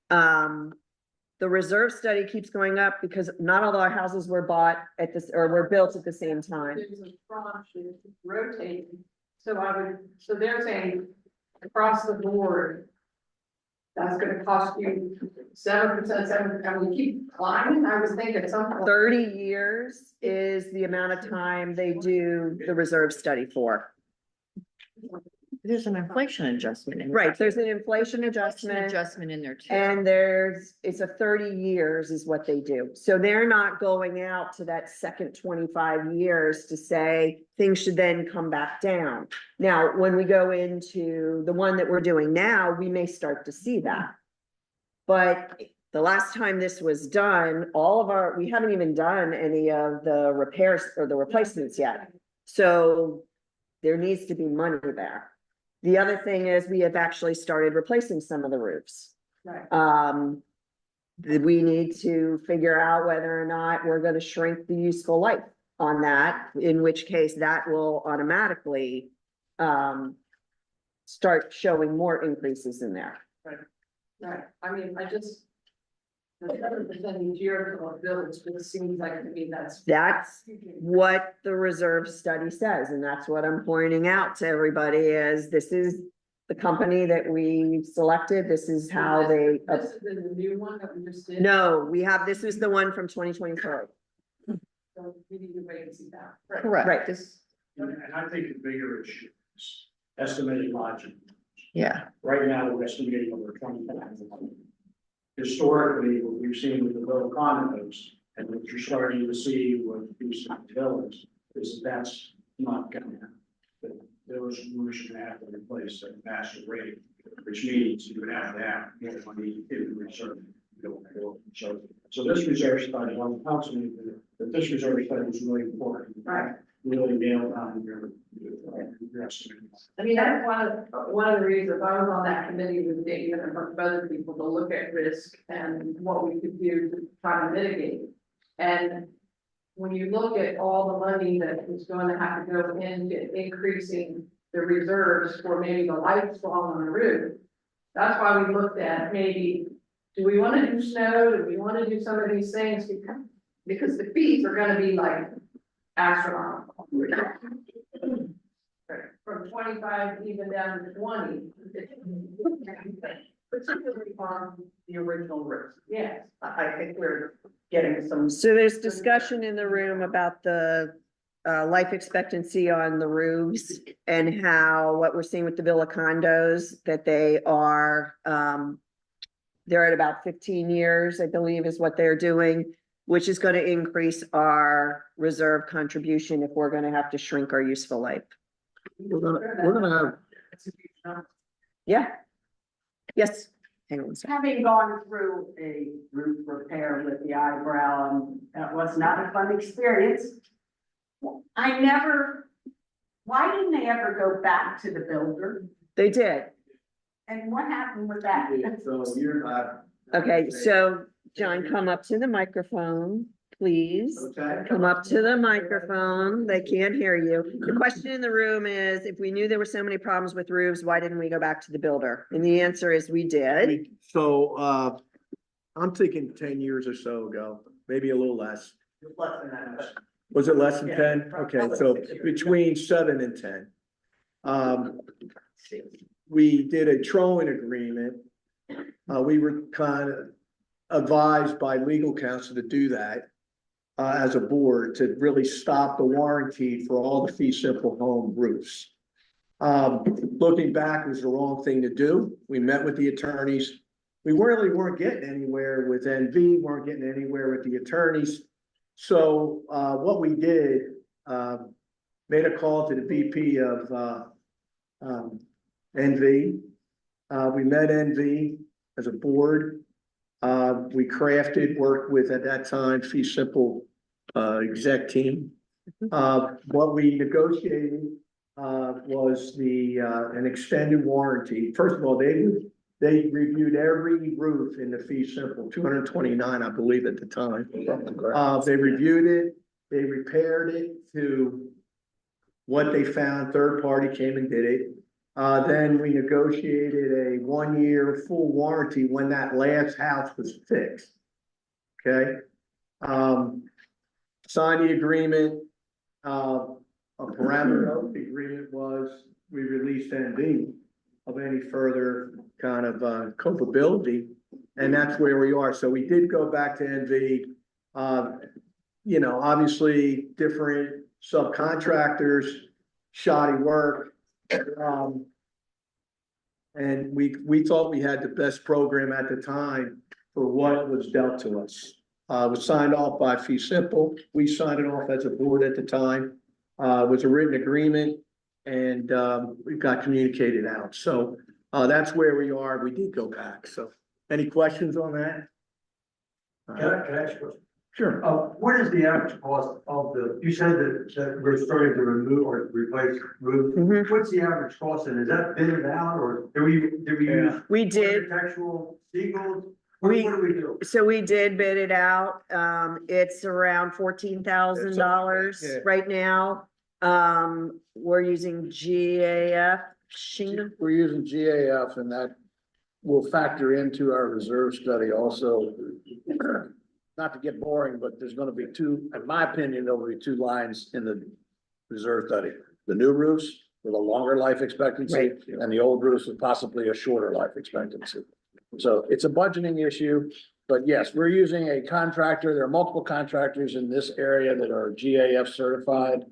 The reserve study keeps going up because not all our houses were bought at this, or were built at the same time. There's a tranche that's rotating, so they're saying across the board, that's gonna cost you 7%, and we keep climbing, I was thinking something. 30 years is the amount of time they do the reserve study for. There's an inflation adjustment in. Right, there's an inflation An adjustment. adjustment in there too. And it's a 30 years is what they do. So they're not going out to that second 25 years to say things should then come back down. Now, when we go into the one that we're doing now, we may start to see that. But the last time this was done, we haven't even done any of the repairs or the replacements yet. So there needs to be money there. The other thing is we have actually started replacing some of the roofs. Right. We need to figure out whether or not we're gonna shrink the useful life on that, in which case that will automatically start showing more increases in there. Right, I mean, the 7% each year for bills, it seems like to me that's. That's what the reserve study says, and that's what I'm pointing out to everybody is this is the company that we selected. This is how they. This is the new one that we just did. No, this is the one from 2024. So we need to wait and see that. Correct. Right. And I think the bigger issue is estimated lodging. Yeah. Right now, we're estimating over 20,000. Historically, what we've seen with the little condos, and what you're starting to see with these villas, is that's not gonna happen. That those roofs are gonna have to replace at a faster rate, which means you would have to have more money in the reserve. So this reserve study, on council, that this reserve study is really important. Right. Really nailed on your estimate. I mean, that's one of the reasons I was on that committee with David and a bunch of other people to look at risk and what we could do to try to mitigate. And when you look at all the money that is going to have to go into increasing the reserves for maybe the lights falling on the roof, that's why we looked at maybe, do we want to do snow? Do we want to do some of these things? Because the fees are going to be like astronomical. From 25 even down to 20. Particularly on the original roofs. Yes. I think we're getting some. So there's discussion in the room about the life expectancy on the roofs and how what we're seeing with the villa condos, that they are they're at about 15 years, I believe is what they're doing, which is going to increase our reserve contribution if we're going to have to shrink our useful life. We're gonna have, Yeah. Yes. Hang on a second. Having gone through a roof repair with the eyebrow, and that was not a fun experience. Why didn't they ever go back to the builder? They did. And what happened with that? So you're not. Okay, so John, come up to the microphone, please. Okay. Come up to the microphone. They can't hear you. The question in the room is, if we knew there were so many problems with roofs, why didn't we go back to the builder? And the answer is we did. So, I'm thinking 10 years or so ago, maybe a little less. Less than that, but Was it less than Yeah, 10? Okay, so between 7 and 10. We did a trolling agreement. We were kind of advised by legal counsel to do that as a board to really stop the warranty for all the fee simple home roofs. Looking back, it was the wrong thing to do. We met with the attorneys. We really weren't getting anywhere with NV, weren't getting anywhere with the attorneys. So what we did, made a call to the VP of NV. We met NV as a board. We worked with, at that time, fee simple exec team. What we negotiated was an extended warranty. First of all, they reviewed every roof in the fee simple, 229, I believe at the time. They reviewed it, they repaired it to what they found, third party came and did it. Then we negotiated a 1-year full warranty when that last house was fixed. Okay? Signed the agreement, a parameter of the agreement was we released NV of any further kind of culpability, and that's where we are. So we did go back to NV. You know, obviously different subcontractors, shoddy work. And we thought we had the best program at the time for what was dealt to us. It was signed off by Fee Simple. We signed it off as a board at the time. It was a written agreement and we got communicated out. So that's where we are. We did go back. So any questions on that? Can I ask you? Sure. What is the average cost of you said that we're starting to remove or replace roof. Mhm. What's the average cost and is that bidded out or do we use? We did. Architectural Siegels? We- What do we do? So we did bid it out. It's around $14,000 Yeah. right now. We're using GAF shingle. We're using GAF and that will factor into our reserve study also. Not to get boring, but there's gonna be two, in my opinion, there'll be two lines in the reserve study. The new roofs with a longer life expectancy Right. and the old roofs with possibly a shorter life expectancy. So it's a budgeting issue, but yes, we're using a contractor. There are multiple contractors in this area that are GAF certified.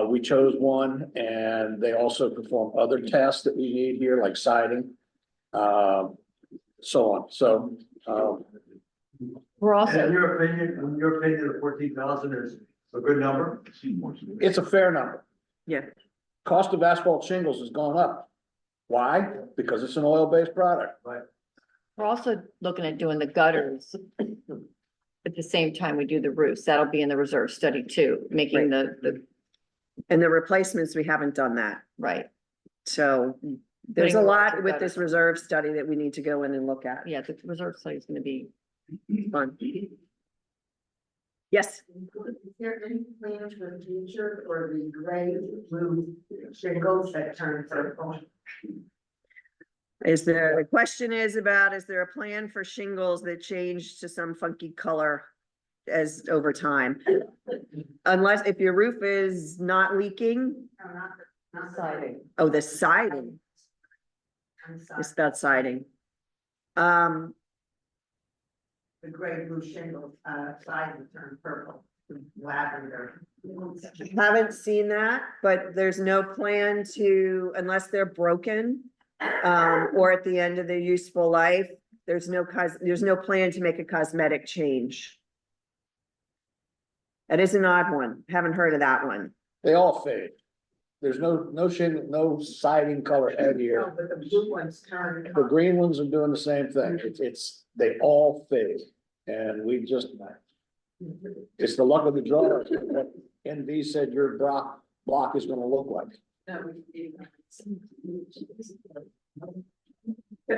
We chose one and they also perform other tests that we need here, like siding. So on, so, We're And also, in your opinion, the 14,000 is a good number? it's a fair number. Yeah. Cost of asphalt shingles has gone up. Why? Because it's an oil-based product. we're also looking at doing the gutters. At the same time we do the roofs. That'll be in the reserve study too, making the, And the replacements, we haven't done that. right. So there's a Putting lot work with together. this reserve study that we need to go in and look at. Yeah, the reserve study is gonna be Fun. Yes, Is there any plans for the future for the gray blue shingles that turn purple? the question is about, is there a plan for shingles that change to some funky color as over time? Unless, if your roof is not leaking, No, not siding. oh, the siding, I'm sorry, it's that siding. the gray blue shingles, siding turn purple, lavender. Haven't seen that, but there's no plan to, unless they're broken, or at the end of their useful life, there's no plan to make a cosmetic change. That is an odd one. Haven't heard of that one. They all fade. There's no shingle, no siding color head No, here. but the blue ones turn. The green ones are doing the same thing. They all fade. And we just, it's the luck of the draw. What NV said your block is gonna look like.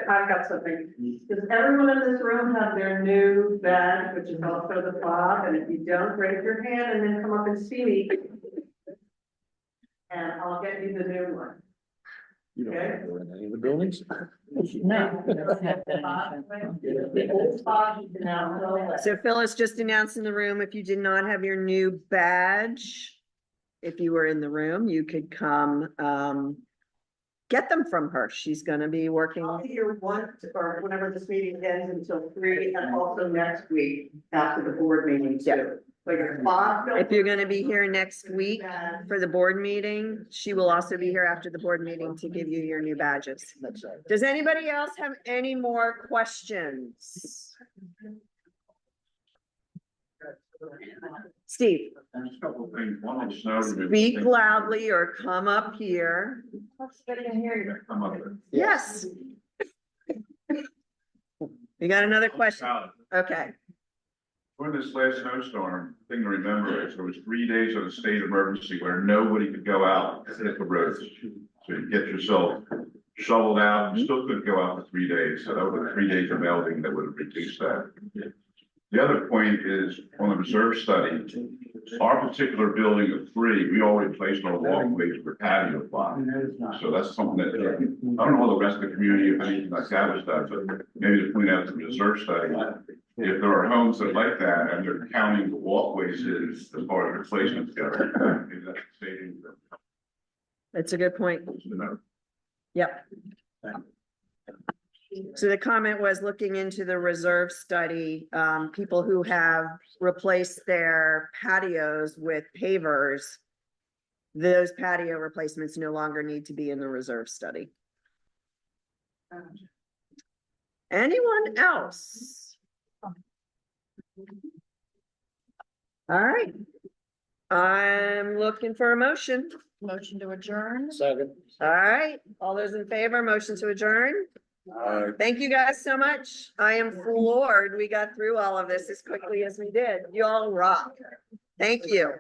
I've got something. Does everyone in this room have their new badge, which is also the fob? And if you don't, raise your hand and then come up and see me. And I'll get you the new one. You don't have to go in any of the buildings. No. The old fob is now go away. So Phyllis just announced in the room, if you did not have your new badge, if you were in the room, you could come, get them from her. She's gonna be working. I'll be here once or whenever this meeting ends until 3 and also next week after the board meeting too. But your fob. If you're gonna be here next week for the board meeting, she will also be here after the board meeting to give you your new badges. Does anybody else have any more questions? Steve, There's a couple of things, one on snow. speak loudly or come up here. Come up there. Yes. You got another question? Okay. During this last snowstorm, thing to remember is there was 3 days of a state emergency where nobody could go out and hit the roads. So you get yourself shoveled out, you still couldn't go out for 3 days, so that would have 3 days of melting that would have reduced that. The other point is on the reserve study, our particular building of 3, we already placed our walkways for patio plots. So that's something that, I don't know what the rest of the community, if anything like that was done, but maybe to point out to the reserve study, if there are homes that like that and they're counting the walkways as part of replacement, maybe that's saving them. That's a good point. You know. Yep. So the comment was looking into the reserve study, people who have replaced their patios with pavers. Those patio replacements no longer need to be in the reserve study. Anyone else? All right. I'm looking for a motion. Motion to adjourn? Second. All right, all those in favor, motion to adjourn? Thank you guys so much. I am floored. We got through all of this as quickly as we did. You all rock. Thank you.